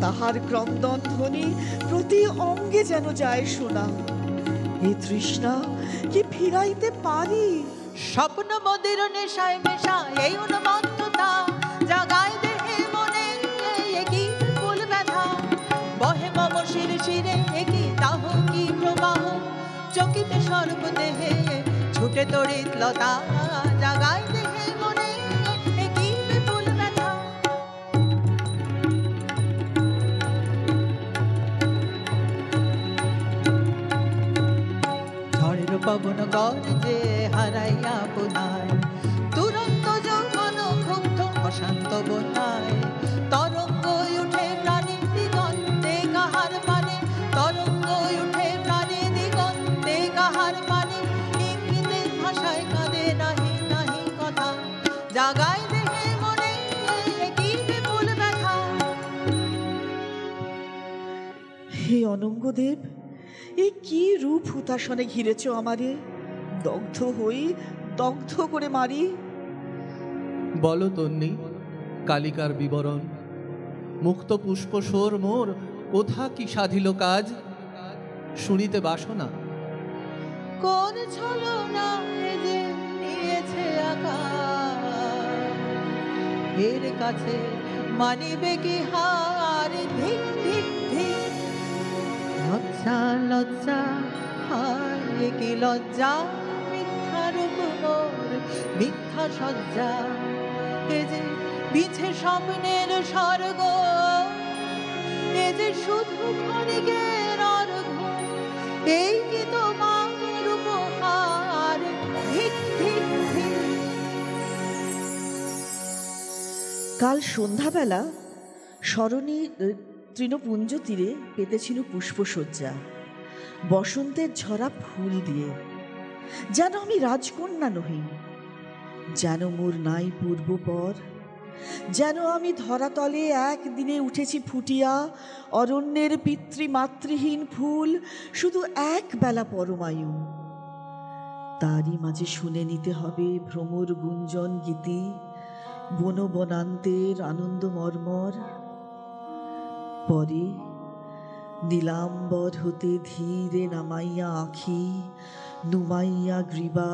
তাহার ক্রন্দন ধ্বনি প্রতি অঙ্গে যেন যায় শোনা। এ তৃষ্ণা কি ফিরাইতে পারি? স্বপ্ন মদির নেশায় মেশা এই উন্মত্ততা জাগায় দেহে মনে একই ফুল ব্যথা। বহে মম শিরে শিরে একই দাহ কি প্রবাহ, চকিতে সর্বদেহে ছুটে তড়িৎ লতা। জাগায় দেহে মনে একই বিপুল ব্যথা। গর্জে হারাইয়া বোনায় তুরন্ত যৌবন ক্ষুব্ধ অশান্ত বোনায় তরঙ্গ উঠে প্রাণী দিগন্তে কাহার মানে তরঙ্গ উঠে প্রাণী দিগন্তে কাহার মানে ইঙ্গিতের ভাষায় কাঁদে নাহি নাহি কথা জাগায় দেহে মনে কি বিপুল ব্যথা। হে অনঙ্গদেব, এ কি রূপ হুতাশনে ঘিরেছ আমারে, দগ্ধ হই দগ্ধ করে মারি। বলো তন্নি কালিকার বিবরণ, মুক্ত পুষ্প সোর মোর কোথা কি সাধিল কাজ, শুনিতে বাসনা। কোন ছলনা যে নিয়েছে আকাশ, এর কাছে মানিবে কি হার, ধিক ধিক ধিক। লজ্জা লজ্জা হায় কি লজ্জা, মিথ্যা রূপ মোর মিথ্যা সজ্জা, এ যে বিছে স্বপ্নের স্বর্গ, এ যে শুধু ক্ষণিকের অর্ঘ, এই কি তোমার উপহার, ধিক ধিক ধিক। কাল সন্ধ্যাবেলা সরণী তৃণপুঞ্জ তীরে পেতেছিল পুষ্পসজ্জা, বসন্তের ঝরা ফুল দিয়ে। যেন আমি রাজকন্যা নহি, যেন মোর নাই পূর্বপর, যেন আমি ধরাতলে একদিনে উঠেছি ফুটিয়া, অরণ্যের পিতৃমাতৃহীন ফুল, শুধু এক বেলা পরমায়ু। তারই মাঝে শুনে নিতে হবে ভ্রমর গুঞ্জন গীতি, বন বনান্তের আনন্দ মর্মর। পরে নীলাম্বর হতে ধীরে নামাইয়া আঁখি, নুমাইয়া গ্রীবা,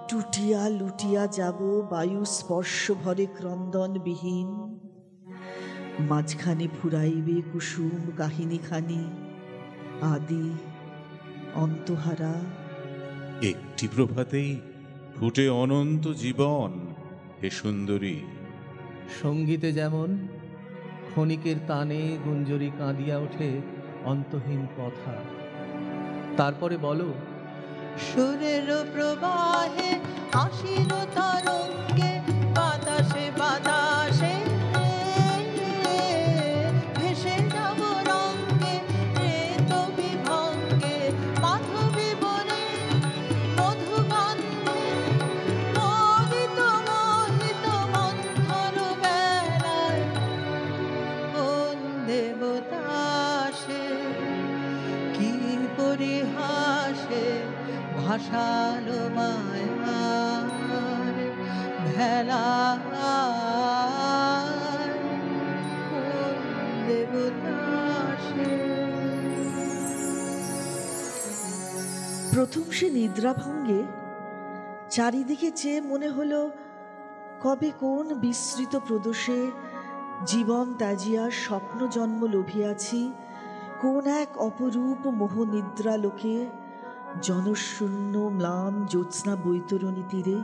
টুটিয়া লুটিয়া যাব বায়ু স্পর্শ ভরে ক্রন্দনবিহীন। মাঝখানে ফুরাইবে কুসুম কাহিনীখানি, আদি অন্তহারা। একটি প্রভাতেই ফুটে অনন্ত জীবন, হে সুন্দরী। সঙ্গীতে যেমন ক্ষণিকের তানে গুঞ্জরি কাঁদিয়া ওঠে অন্তহীন কথা। তারপরে বলো সুরের প্রবাহে হাসির তরঙ্গে বাতাসে বাতাসে ভেসে যাব রঙ্গে, রেত বিভঙ্গে মাধবী বনে মধুগন্ধে মোহিত মোহিত মন্থর বেলায় কোন দেবতাসে কি পরিহাসে ভাসালো মায়ার ভেলা, কোন দেবতাসে। প্রথম সে নিদ্রাভঙ্গে চারিদিকে চেয়ে মনে হলো কবে কোন বিস্তৃত প্রদোষে জীবন ত্যাজিয়া স্বপ্ন জন্ম লোভিয়াছি, কোন এক অপরূপ মোহনিদ্রা লোকে জনশূন্য ম্লান জ্যোৎস্না বৈতরণী তীরে।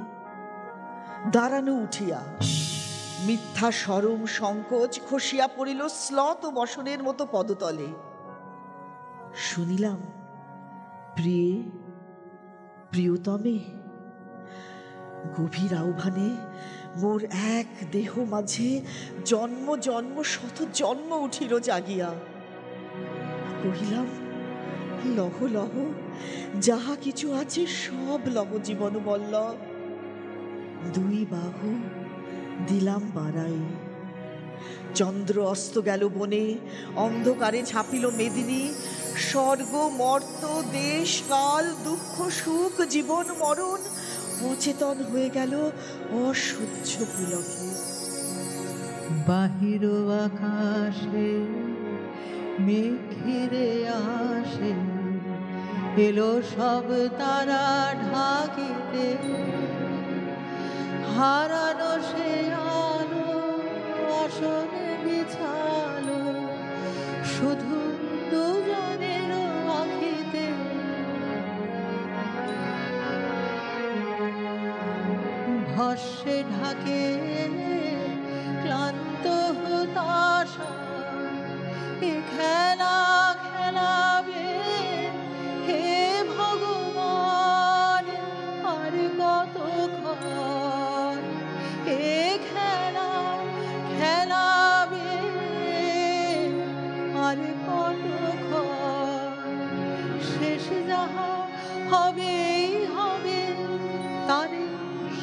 দাঁড়ানো উঠিয়া মিথ্যা সরম সংকোচ খসিয়া পড়িল শ্লথ বসনের মতো পদতলে। শুনিলাম প্রিয়ে প্রিয়তমে, গভীর আহ্বানে মোর এক দেহ মাঝে জন্ম জন্ম শত জন্ম উঠিল জাগিয়া। কহিলাম লহ লহ, যাহা কিছু আছে সব লহ জীবন বল্লভ। দুই বাহু দিলাম বাড়াই, চন্দ্র অস্ত গেল বনে, অন্ধকারে ঝাঁপিল মেদিনী। স্বর্গ মর্ত দেশ কাল দুঃখ সুখ জীবন মরণ অচেতন হয়ে গেল অসহ্য পুলকে। বাহির আকাশে মেঘ ঘিরে আসে, এলো সব তারা ঢাকিতে, হারানো সে আলো আসনে বিছালো, শুধু দুজনের আখিতে। ভস্যে ঢাকে ক্লান্ত হতাশা, এ খেলা খেলাবে হে ভগবান,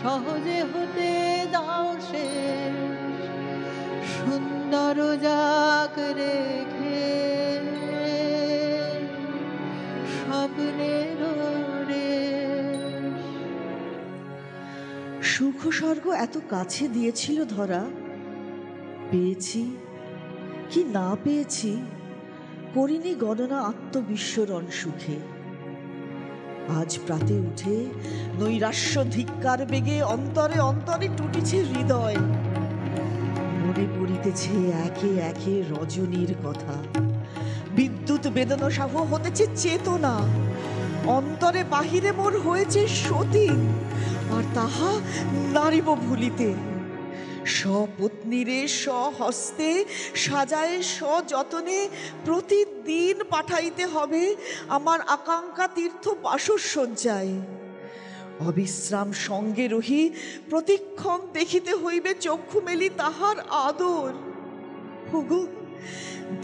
সহজে হতে দাও শেষ, সুন্দর যাক রেখে স্বপ্নের রেশ। সুখ স্বর্গ এত কাছে দিয়েছিল ধরা, পেয়েছি কি না পেয়েছি করিনি গণনা আত্মবিস্মরণ সুখে। আজ প্রাতে উঠে নৈরাশ্য ধিক্কার বেগে অন্তরে অন্তরে টুটিছে হৃদয়, মনে পড়িতেছে একে একে রজনীর কথা। বিদ্যুৎ বেদনা সাহ হতেছে চেতনা, অন্তরে বাহিরে মোর হয়েছে সতীন, আর তাহা নারিব ভুলিতে। স্বপত্নীরে স্বহস্তে সাজায় সযতনে প্রতিদিন পাঠাইতে হবে আমার আকাঙ্ক্ষা তীর্থ বাসসজ্জায়। অবিশ্রাম সঙ্গে রহি প্রতিক্ষণ দেখিতে হইবে চক্ষু মেলি তাহার আদর। ওগো,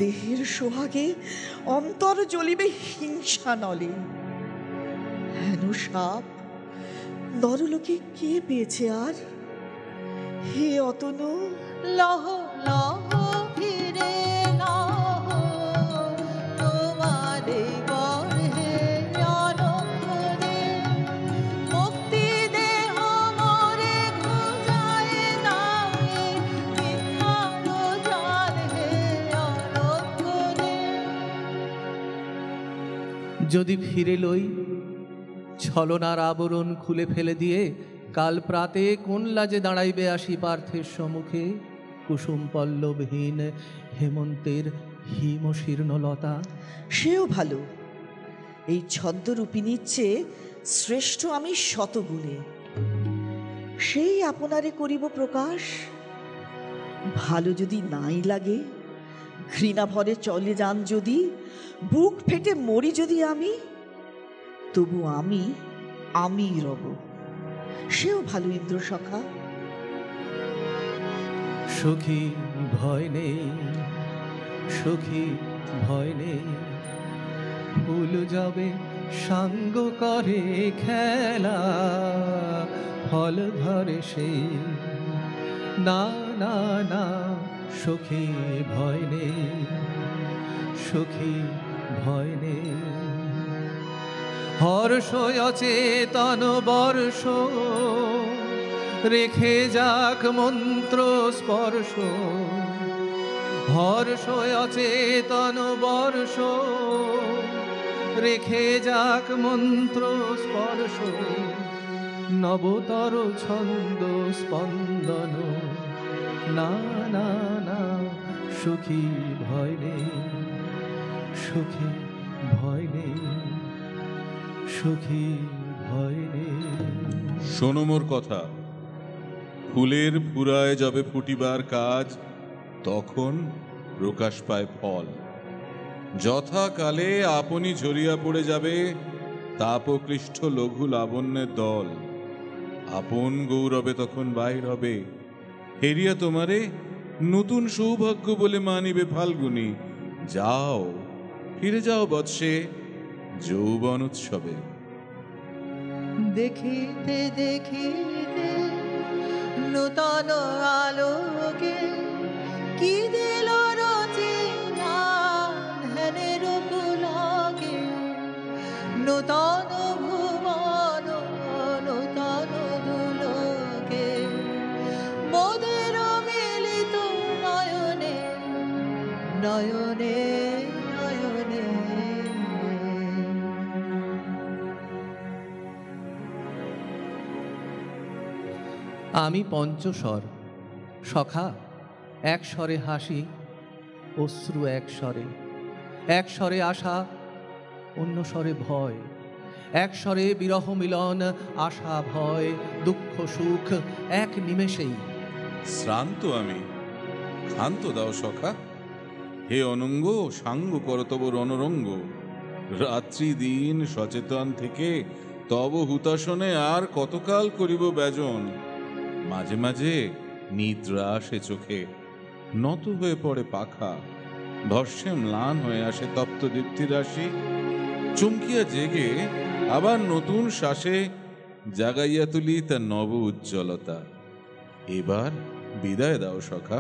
দেহের সোহাগে অন্তর জ্বলিবে হিংসা নলে। হেন সাপ নরলোকে কে পেয়েছে আর? হে অতনু, লহ লহ ফিরে লহ তোমারে বরে অনন্তরে, মুক্তি দেহ মোরে খুঁজায় নামে মিথ্যার জাল হে অনন্তরে। যদি ফিরে লই ছলনার আবরণ খুলে ফেলে দিয়ে, কাল প্রাতে কোন লাজে দাঁড়াইবে আসি পার্থের সম্মুখে, কুসুম পল্লবহীন হেমন্তের হিমশীর্ণ লতা। সেও ভালো, এই ছদ্মরূপিণীর চেয়ে শ্রেষ্ঠ আমি শতগুণে। সেই আপনারে করিব প্রকাশ। ভালো যদি নাই লাগে, ঘৃণা ভরে চলে যান যদি, বুক ফেটে মরি যদি আমি, তবু আমি রব। সেও ভালো ইন্দ্র সখা। সখী ভয় নেই, সখী ভয় নেই, ফুল যাবে সাঙ্গ করে খেলা, ফল ধরে সেই। না না না, সখী ভয় নেই, সখী ভয় নেই। হর্ষ অচেতন বর্ষ রেখে যাক মন্ত্র স্পর্শ, হর্ষ অচেতন বর্ষ রেখে যাক মন্ত্র স্পর্শ, নবতর ছন্দ স্পন্দন। না না না, সুখী ভয় নেই, সুখী ভয় নেই, সুখী ভয় নেই। শোনো মোর কথা, ফুলের ফুরায় যাবে ফুটিবার কাজ, তখন প্রকাশ পায় ফল। যথাকালে আপনি ঝরিয়া পড়ে যাবে তাপক্লিষ্ট লঘু লাবণ্যের দল। আপন গৌরবে তখন বাহির হবে, হেরিয়া তোমারে নতুন সৌভাগ্য বলে মানিবে ফাল্গুনী। যাও, ফিরে যাও বৎসে যৌবন উৎসবে। দেখিতে দেখিতে নূতন আলোকে কি দিল রচনা ধ্যানের পুলকে, নূতন ভুবন নূতন দুলোকে, মোদের মিলিত নয়নে নয়নে নয়নে। আমি পঞ্চস্বর, সখা এক স্বরে হাসি, অশ্রু এক স্বরে, এক স্বরে আশা, অন্য স্বরে ভয়, এক স্বরে বিরহ মিলন, আশা ভয় দুঃখ সুখ এক নিমেষেই। শ্রান্ত আমি, ক্ষান্ত দাও সখা। হে অনঙ্গ, সাঙ্গ কর তব রণরঙ্গ। রাত্রি দিন সচেতন থেকে তব হুতাসনে আর কতকাল করিব ব্যজন। মাঝে মাঝে নিদ্রা আসে চোখে, নত হয়ে পড়ে পাখা, ভস্যে ম্লান হয়ে আসে তপ্ত দীপ্তি রাশি। চমকিয়া জেগে আবার নতুন শ্বাসে জাগাইয়া তুলি তার নব উজ্জ্বলতা। এবার বিদায় দাও সখা।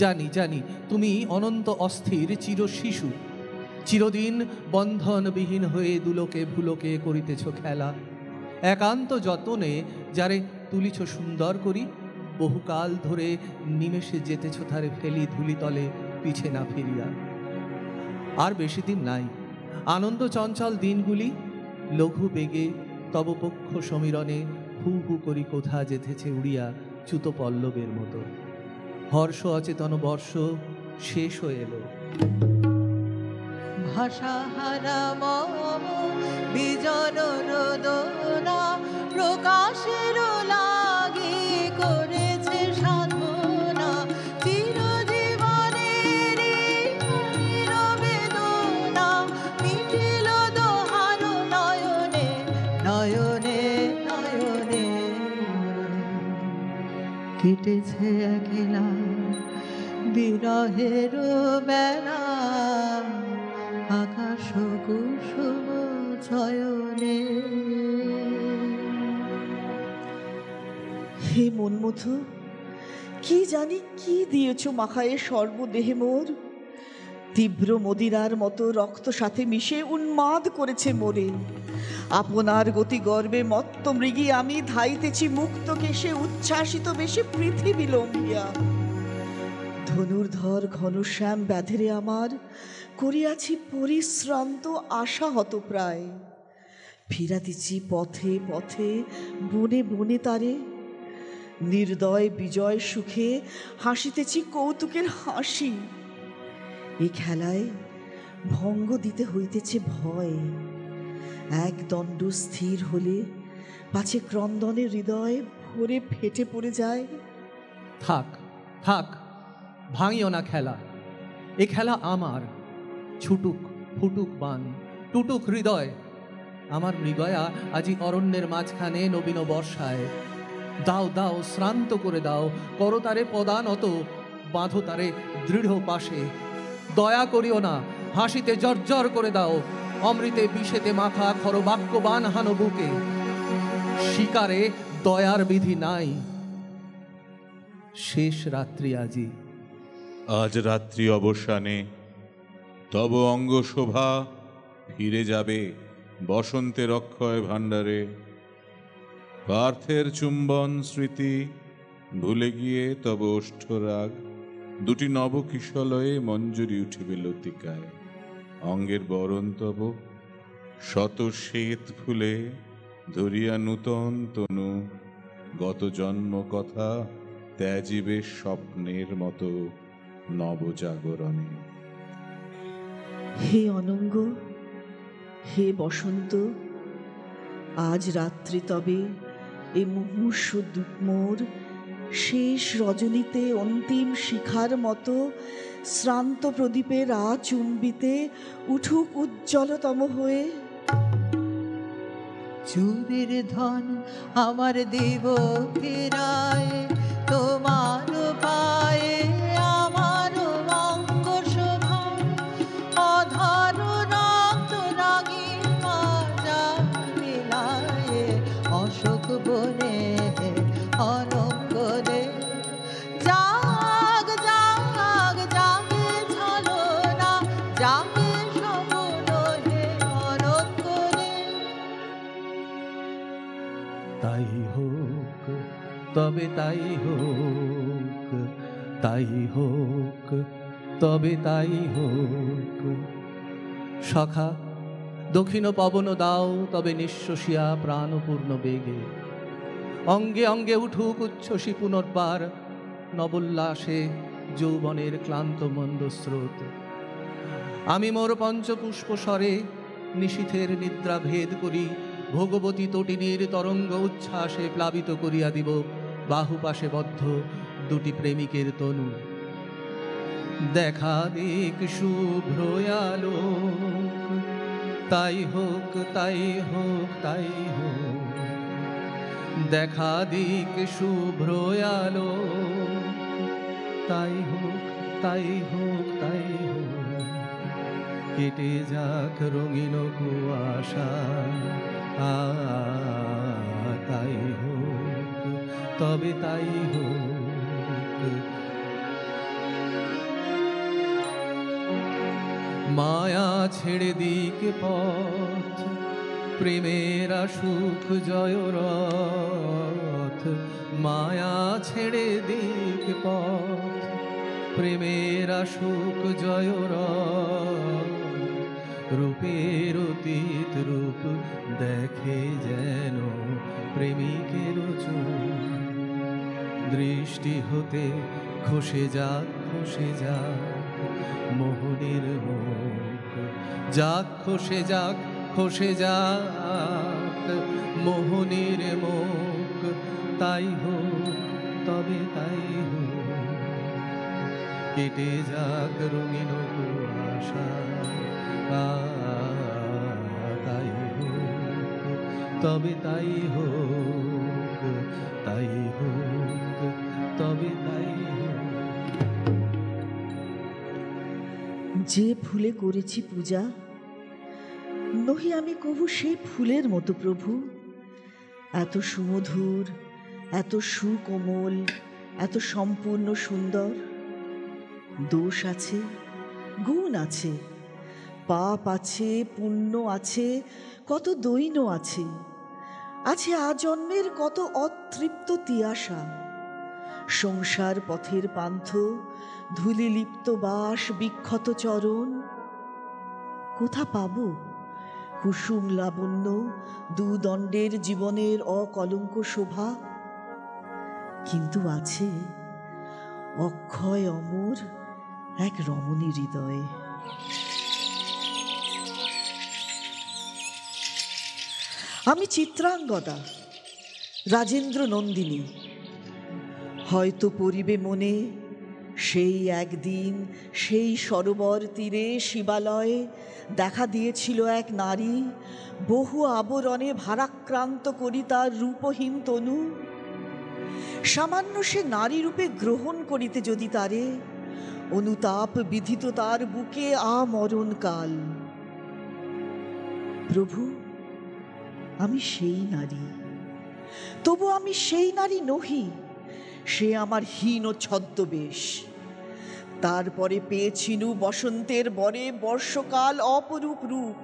জানি জানি তুমি অনন্ত অস্থির চির শিশু, চিরদিন বন্ধনবিহীন হয়ে দুলোকে ভুলোকে করিতেছ খেলা। একান্ত যতনে যারে তুলিছ সুন্দর করি, বহুকাল ধরে নিমেষে যেতেছ তারে ফেলি ধুলিতলে পিছে না ফিরিয়া। আর বেশি দিন নাই, আনন্দ চঞ্চল দিনগুলি লঘু বেগে তব পক্ষ সমীরণে হু হু করি কোথা যেতেছে উড়িয়া চ্যুত পল্লবের মতো। হর্ষ অচেতন বর্ষ শেষ হয়ে এলো। ভাষাহারা মম বিজন রোদনা, প্রকাশের লাগি করেছে সাধনা। চিরজীবনের বেদনা মিটিল দোহার নয়নে নয়নে নয়নে। কেটেছে একলা বিরহের বেলা, আকাশ কুসুম চয়নে। হে মনমথু, কি জানি কি দিয়েছ মাখায়ে সর্বদেহে মোর। তীব্র মদিরার মতো রক্ত সাথে মিশে উন্মাদ করেছে মোরে। আপনার গতি গর্বে মত্ত মৃগী আমি ধাইতেছি মুক্ত কেশে উচ্ছ্বাসিত বেশে পৃথিবী লম্বিয়া। ধনুর্ধর ঘনশ্যাম ব্যাধেরে আমার করিয়াছি পরিশ্রান্ত আশাহত প্রায়। ফিরাতেছি পথে পথে বনে বনে তারে, নির্দয় বিজয় সুখে হাসিতেছি কৌতুকের হাসি। এই খেলায় ভঙ্গ দিতে হইতেছে ভয়, এক দণ্ড স্থির হলে পাছে ক্রন্দনে হৃদয় ভরে ফেটে পড়ে যায়। থাক থাক, ভাঙিও না খেলা। এ খেলা আমার। ছুটুক ফুটুক বান, টুটুক হৃদয়। আমার মৃগয়া আজি অরণ্যের মাঝখানে নবীন বর্ষায়। দাও দাও, শ্রান্ত করে দাও, করো তারে পদানত, বাঁধো তারে দৃঢ় পাশে। দয়া করিও না, হাসিতে জর্জর করে দাও, অমৃতে বিষেতে মাথা খর বাক্যবান হানো বুকে। শিকারে দয়ার বিধি নাই। শেষ রাত্রি আজি। আজ রাত্রি অবসানে তব অঙ্গ শোভা ফিরে যাবে বসন্তের অক্ষয় ভাণ্ডারে। পার্থের চুম্বন স্মৃতি ভুলে গিয়ে তব ওষ্ঠরাগ, দুটি নবকিশলয়ে মঞ্জুরি উঠিবে লতিকায়। অঙ্গের বরণ তব শত শ্বেত ফুলে ধরিয়া নূতন তনু, গত জন্ম কথা ত্যাজিবে স্বপ্নের মতো নবজাগরণে। হে অনঙ্গ, হে বসন্ত, আজ রাত্রি তবে এ মুমূর্ষ মোর শেষ রজনীতে অন্তিম শিখার মতো শ্রান্ত প্রদীপের চুম্বিতে উঠুক উজ্জ্বলতম হয়ে। চুরির ধন আমার দেব ফেরায়, তোমার পায়ে আমার অঙ্গ শোভা। অধর রক্ত রাগী যাক মিলায়ে, অশোক বনে অনঙ্গনে। জাগ জাগ জাগে ছলনা, জাগে স্বপ্ন হে অনঙ্গনে। তাই হোক তবে তাই হোক, তাই হোক তবে তাই হোক। সখা দক্ষিণ পবন দাও তবে নিঃশ্বসিয়া প্রাণপূর্ণ বেগে। অঙ্গে অঙ্গে উঠুক উচ্ছ্বসী পুনর্বার, নবোল্লাসে যৌবনের ক্লান্ত মন্দ স্রোত। আমি মোর পঞ্চপুষ্প স্বরে নিশীথের নিদ্রা ভেদ করি, ভগবতী তটিনীর তরঙ্গ উচ্ছ্বাসে প্লাবিত করিয়া দিব বাহুপাশে বদ্ধ দুটি প্রেমিকের তনু। দেখা দিক শুভ্র আলোক, তাই হোক তাই হোক তাই হোক। দেখা দিক শুভ্র আলোক, তাই হোক তাই হোক তাই হোক। কেটে যাক রঙিন কুয়াশা, তাই হোক, তবে তাই হোক। মায়া ছেড়ে দিক পথ, প্রেমের সুখ জয় রথ। মায়া ছেড়ে দিক পথ, প্রেমের সুখ জয় রথ। রূপের অতীত রূপ দেখে যেন প্রেমিকের চোখ। দৃষ্টি হতে খসে যাক, খসে যাক মোহনের মুখ। যাক খসে যাক, খসে যাক মোহনের মুখ। তাই হোক, তবে তাই হোক। কেটে যাক রঙিন কুয়াশা, তাই হোক, তবে তাই হোক। তাই হোক, তবে তাই হোক। যে ফুলে করেছি পূজা, নহি আমি কভু সেই ফুলের মতো প্রভু। এত সুমধুর, এত সুকোমল, এত সম্পূর্ণ সুন্দর। দোষ আছে, গুণ আছে, পাপ আছে, পুণ্য আছে, কত দৈন্য আছে। আছে আজন্মের কত অতৃপ্ত তিয়াসা। সংসার পথের পান্থ, ধূলি লিপ্ত বাস, বিক্ষত চরণ। কোথা পাব কুসুম লাবণ্য, দুদণ্ডের জীবনের অকলঙ্ক শোভা? কিন্তু আছে অক্ষয় অমর এক রমণী হৃদয়ে। আমি চিত্রাঙ্গদা, রাজেন্দ্র নন্দিনী। হয়তো পরিবে মনে সেই একদিন, সেই সরোবর তীরে শিবালয়ে দেখা দিয়েছিল এক নারী, বহু আবরণে ভারাক্রান্ত করি তার রূপহীন তনু। সামান্য সে নারী রূপে গ্রহণ করিতে যদি তারে, অনুতাপ বিধিত তার বুকে আমরণ কাল। প্রভু, আমি সেই নারী, তবু আমি সেই নারী নহি। সে আমার হীন ছদ্মবেশ। তারপরে পেয়েছিনু বসন্তের বরে বর্ষকাল অপরূপ রূপ।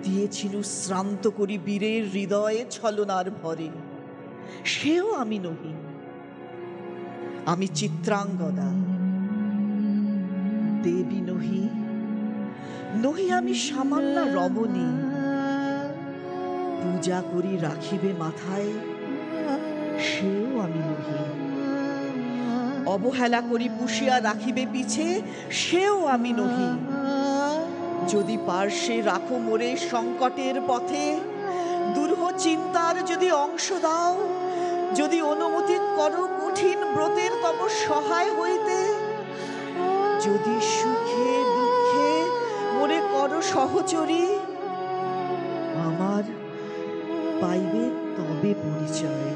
দিয়েছিনু শ্রান্ত করি বীরের হৃদয়ে ছলনার ভরে। সেও আমি নহি। আমি চিত্রাঙ্গদা, দেবী নহি। নহি আমি সামান্য রমণী। পূজা করি রাখিবে মাথায়, সেও আমি নহি। অবহেলা করি পুষিয়া রাখিবে পিছে, সেও আমি নহি। যদি পার্শ্বে রাখো মোরে সংকটের পথে, দুরূহ চিন্তার যদি অংশ দাও, যদি অনুমতি করো কঠিন ব্রতের তব সহায় হইতে, যদি সুখে দুঃখে মোরে করো সহচরী, আমার পাইবে তবে পরিচয়।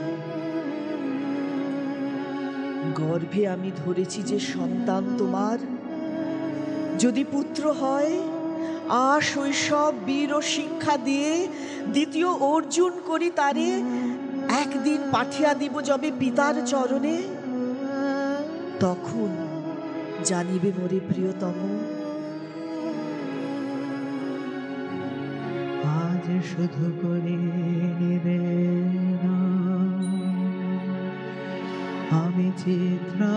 গর্ভে আমি ধরেছি যে সন্তান তোমার, যদি পুত্র হয় শৈশব বীর শিক্ষা দিয়ে দ্বিতীয় অর্জুন করি তারে, একদিন পাঠিয়া দিব যবে পিতার চরণে। তখন জানিবে মোরে প্রিয়তম, আজ শুধু করে নিবেদন আমি চিত্রাঙ্গদা,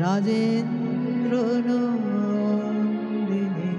রাজেন্দ্র নন্দিনী।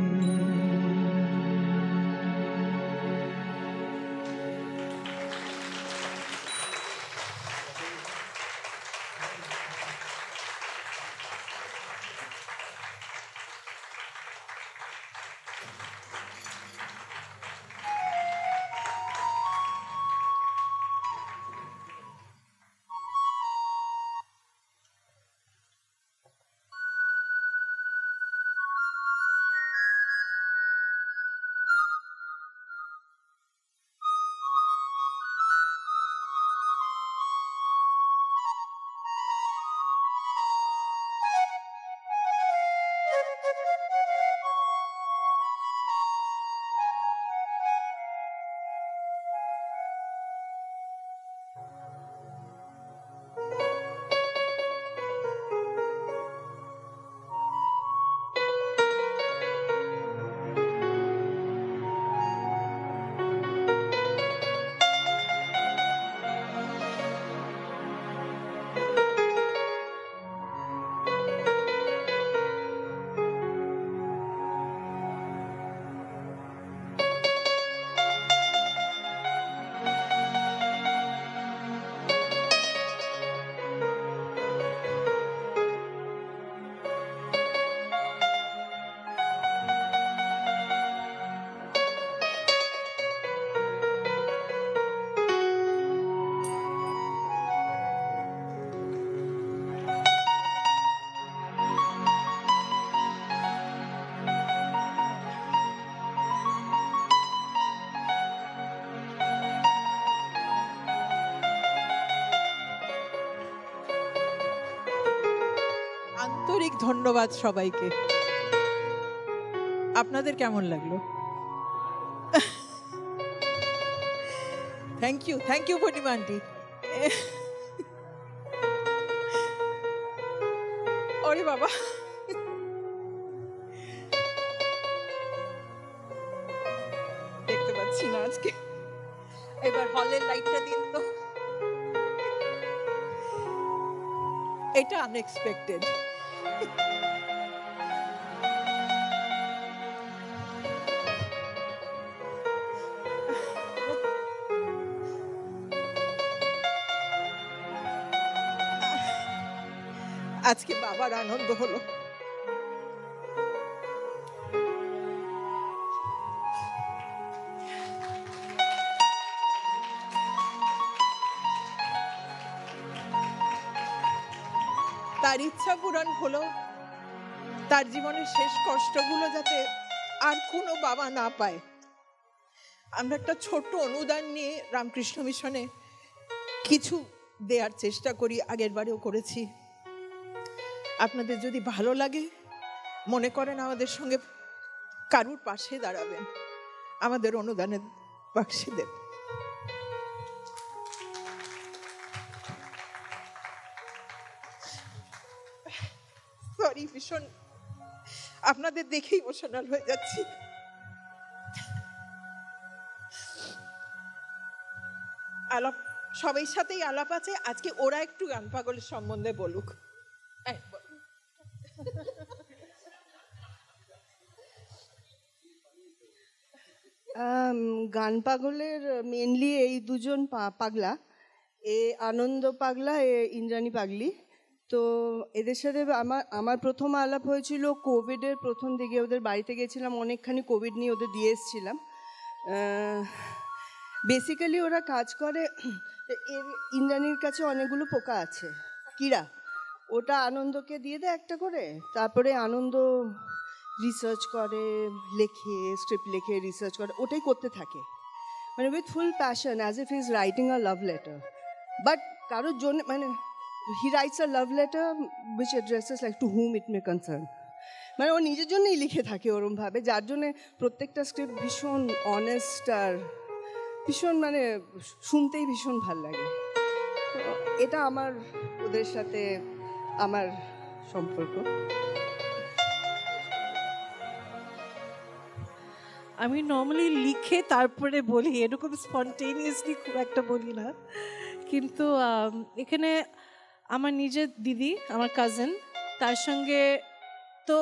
আন্তরিক ধন্যবাদ সবাইকে। আপনাদের কেমন লাগলো? Thank you Purnima aunty. ওরে বাবা, দেখতে পাচ্ছি না আজকে। এবার হলের লাইটটা দিন তো। এটা আনএক্সপেক্টেড। আজকে বাবার আনন্দ হলো। তার ইচ্ছা পূরণ হলো, তার জীবনের শেষ কষ্টগুলো যাতে আর কোনো বাবা না পায়। আমরা একটা ছোট্ট অনুদান নিয়ে রামকৃষ্ণ মিশনে কিছু দেওয়ার চেষ্টা করি, আগের বারেও করেছি। আপনাদের যদি ভালো লাগে, মনে করেন আমাদের সঙ্গে কারুর পাশে দাঁড়াবেন, আমাদের অনুদানের বাক্সে দেব। সরি, ভীষণ আপনাদের দেখে ইমোশনাল হয়ে যাচ্ছি। আলাপ সবাই সাথেই আলাপ আছে আজকে। ওরা একটু গান পাগলের সম্বন্ধে বলুক। গান পাগলের মেনলি এই দুজন পাগলা, এ আনন্দ পাগলা, এ ইন্দ্রাণী পাগলি। তো এদের সাথে আমার প্রথম আলাপ হয়েছিল কোভিডের প্রথম দিকে। ওদের বাড়িতে গেছিলাম, অনেকখানি কোভিড নিয়ে ওদের দিয়ে এসেছিলাম। বেসিক্যালি ওরা কাজ করে, ইন্দ্রাণীর কাছে অনেকগুলো পোকা আছে, কীরা, ওটা আনন্দকে দিয়ে দেয় একটা করে। তারপরে আনন্দ রিসার্চ করে, লেখে, স্ক্রিপ্ট লেখে, রিসার্চ করে, ওটাই করতে থাকে, মানে with full passion, as if is writing a love letter. But কারোর জন্য, মানে he writes a love letter which addresses like to hmm it May concern, মানে ও নিজের জন্যই লিখে থাকে ওরমভাবে, যার জন্যে প্রত্যেকটা স্ক্রিপ্ট ভীষণ অনেস্ট আর ভীষণ, মানে শুনতেই ভীষণ ভাল লাগে। এটা আমার ওদের সাথে আমার সম্পর্ক। আমি নর্মালি লিখে তারপরে বলি, এরকম স্পন্টেনিয়াসলি খুব একটা বলি না। কিন্তু এখানে আমার নিজের দিদি, আমার কাজিন, তার সঙ্গে তো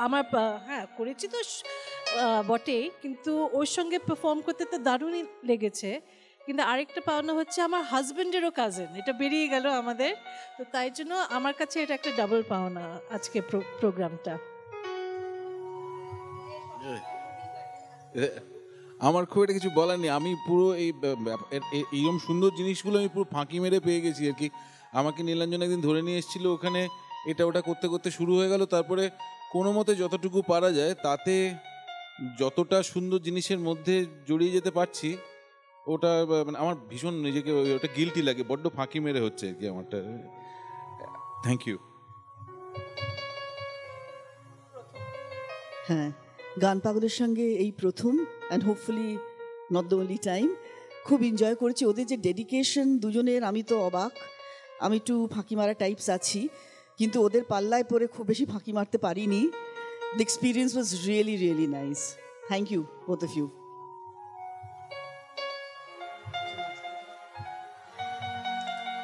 আমার হ্যাঁ করেছি তো বটেই, কিন্তু ওর সঙ্গে পারফর্ম করতে তো দারুণই লেগেছে। কিন্তু আরেকটা পাওনা হচ্ছে আমার হাজব্যান্ডেরও কাজিন, এটা বেরিয়ে গেল আমাদের, তো তাই জন্য আমার কাছে এটা একটা ডাবল পাওনা আজকে প্রোগ্রামটা। আমার খুব একটা কিছু বলার নেই। আমি পুরো এইরকম সুন্দর জিনিসগুলো আমি পুরো ফাঁকি মেরে পেয়ে গেছি আর কি। আমাকে নীলাঞ্জন একদিন ধরে নিয়ে এসেছিলো ওখানে, এটা ওটা করতে করতে শুরু হয়ে গেল। তারপরে কোনো মতে যতটুকু পারা যায় তাতে যতটা সুন্দর জিনিসের মধ্যে জড়িয়ে যেতে পারছি, ওটা মানে আমার ভীষণ নিজেকে ওটা গিল্টি লাগে, বড্ড ফাঁকি মেরে হচ্ছে আর কি আমারটা। Thank you. হ্যাঁ, গান পাগলের সঙ্গে এই প্রথম, and hopefully not the only time. খুব এনজয় করেছি ওদের যে ডেডিকেশন দুজনের, আমি তো অবাক। আমি একটু ফাঁকি মারা টাইপস আছি, কিন্তু ওদের পাল্লায় পরে খুব বেশি ফাঁকি মারতে পারিনি। The experience was really really nice. Thank you both of you.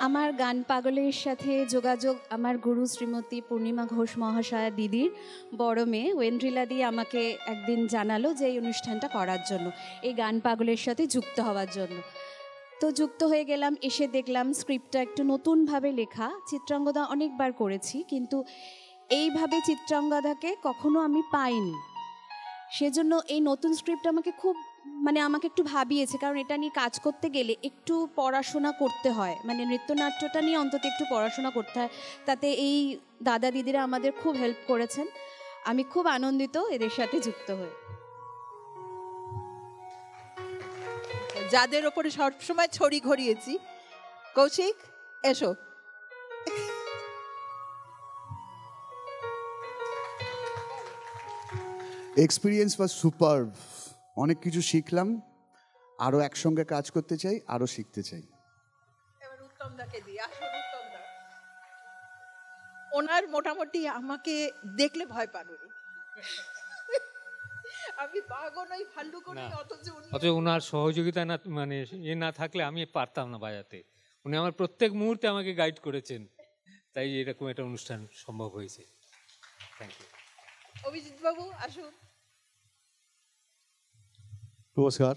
আমার গান পাগলের সাথে যোগাযোগ আমার গুরু শ্রীমতী পূর্ণিমা ঘোষ মহাশয়া দিদির বড় মেয়ে ওয়েন্ড্রিলা দিয়ে আমাকে একদিন জানালো যে এই অনুষ্ঠানটা করার জন্য, এই গান পাগলের সাথে যুক্ত হওয়ার জন্য। তো যুক্ত হয়ে গেলাম, এসে দেখলাম স্ক্রিপ্টটা একটু নতুনভাবে লেখা। চিত্রাঙ্গদা অনেকবার করেছি, কিন্তু এইভাবে চিত্রাঙ্গদাকে কখনো আমি পাইনি। সেজন্য এই নতুন স্ক্রিপ্ট আমাকে খুব, মানে আমাকে একটু ভাবিয়েছে, কারণ এটা নিয়ে কাজ করতে গেলে একটু পড়াশোনা করতে হয়, মানে নৃত্যনাট্যটা নিয়ে অন্তত একটু পড়াশোনা করতে হয়। তাতে এই দাদা দিদিরা আমাদের খুব হেল্প করেছেন। আমি খুব আনন্দিত এদের সাথে যুক্ত হয়ে। যাদের ওপরে সবসময় ছড়ি ঘড়িয়েছি, কৌশিক এসো। এক্সপিরিয়েন্স ওয়াজ সুপার, অনেক কিছু শিখলাম, আরও একসঙ্গে কাজ করতে চাই, আরও শিখতে চাই। এবার উত্তমদাকে দিই, আসুন উত্তমদা। ওনার মোটামুটি আমাকে দেখলে ভয় পান উনি। আমি বাঘও নই, ভাল্লুকও নই, অথচ ওনার সহযোগিতা না, মানে না থাকলে আমি পারতাম না বাজাতে। উনি আমার প্রত্যেক মুহূর্তে আমাকে গাইড করেছেন, তাই এরকম একটা অনুষ্ঠান সম্ভব হয়েছে। Thank you. অভিজিৎ বাবু আসুন। নমস্কার।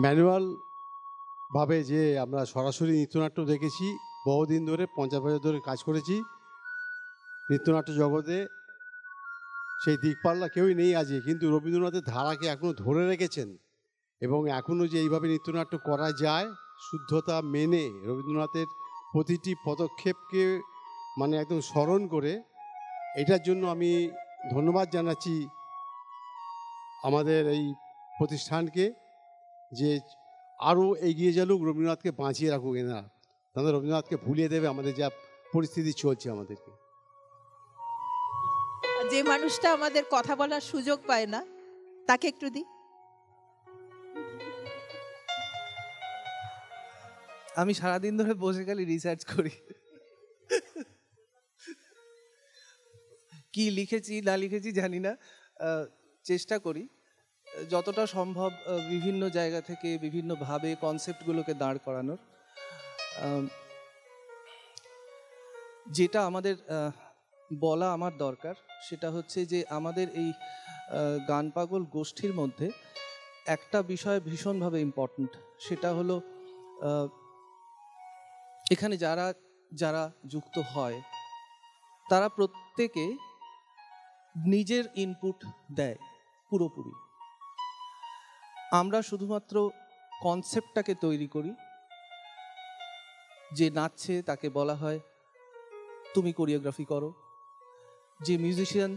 ম্যানুয়াল ভাবে যে আমরা সরাসরি নৃত্যনাট্য দেখেছি, বহুদিন ধরে 50 বছর ধরে কাজ করেছি নৃত্যনাট্য জগতে, সেই দিকপাল্লা কেউই নেই আজকে, কিন্তু রবীন্দ্রনাথের ধারাকে এখনও ধরে রেখেছেন এবং এখনও যে এইভাবে নৃত্যনাট্য করা যায় শুদ্ধতা মেনে, রবীন্দ্রনাথের প্রতিটি পদক্ষেপকে মানে একদম স্মরণ করে, এটার জন্য আমি ধন্যবাদ জানাচ্ছি আমাদের এই প্রতিষ্ঠানকে, যে আরও এগিয়ে চলুক, রবীন্দ্রনাথকে বাঁচিয়ে রাখুক এনারা, তাদের রবীন্দ্রনাথকে ভুলিয়ে দেবে আমাদের যা পরিস্থিতি চলছে আমাদেরকে। যে মানুষটা আমাদের কথা বলার সুযোগ পায় না, তাকে একটু দিই। আমি সারাদিন ধরে বসে খালি রিসার্চ করি, কি লিখেছি না লিখেছি জানি না, চেষ্টা করি যতটা সম্ভব বিভিন্ন জায়গা থেকে বিভিন্নভাবে কনসেপ্টগুলোকে দাঁড় করানোর। যেটা আমাদের বলা আমার দরকার সেটা হচ্ছে যে আমাদের এই গান পাগল গোষ্ঠীর মধ্যে একটা বিষয় ভীষণভাবে ইম্পর্ট্যান্ট, সেটা হলো এখানে যারা যারা যুক্ত হয় তারা প্রত্যেকে নিজের ইনপুট দেয় পুরোপুরি। আমরা শুধুমাত্র কনসেপ্টটাকে তৈরি করি, যে নাচছে তাকে বলা হয় তুমি কোরিওগ্রাফি করো, যে মিউজিশিয়ান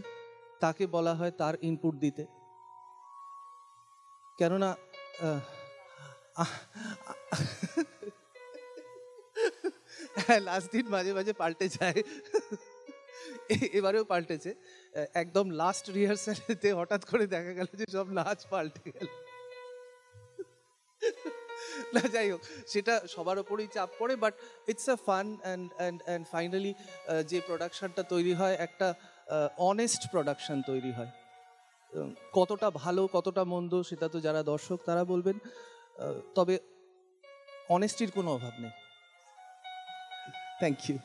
তাকে বলা হয় তার ইনপুট দিতে। কেননা লাস্ট দিন মাঝে মাঝে পাল্টে যায়, এবারেও পাল্টেছে। একদম লাস্ট রিহার্সালেতে হঠাৎ করে দেখা গেল যে সব নাচ পাল্টে গেল। না যাই হোক, সেটা সবার ওপরেই চাপ পড়ে, but it's a fun and finally যে প্রোডাকশনটা তৈরি হয় একটা অনেস্ট প্রোডাকশন তৈরি হয়। কতটা ভালো কতটা মন্দ সেটা তো যারা দর্শক তারা বলবেন, তবে অনেস্টির কোনো অভাব নেই। Thank you.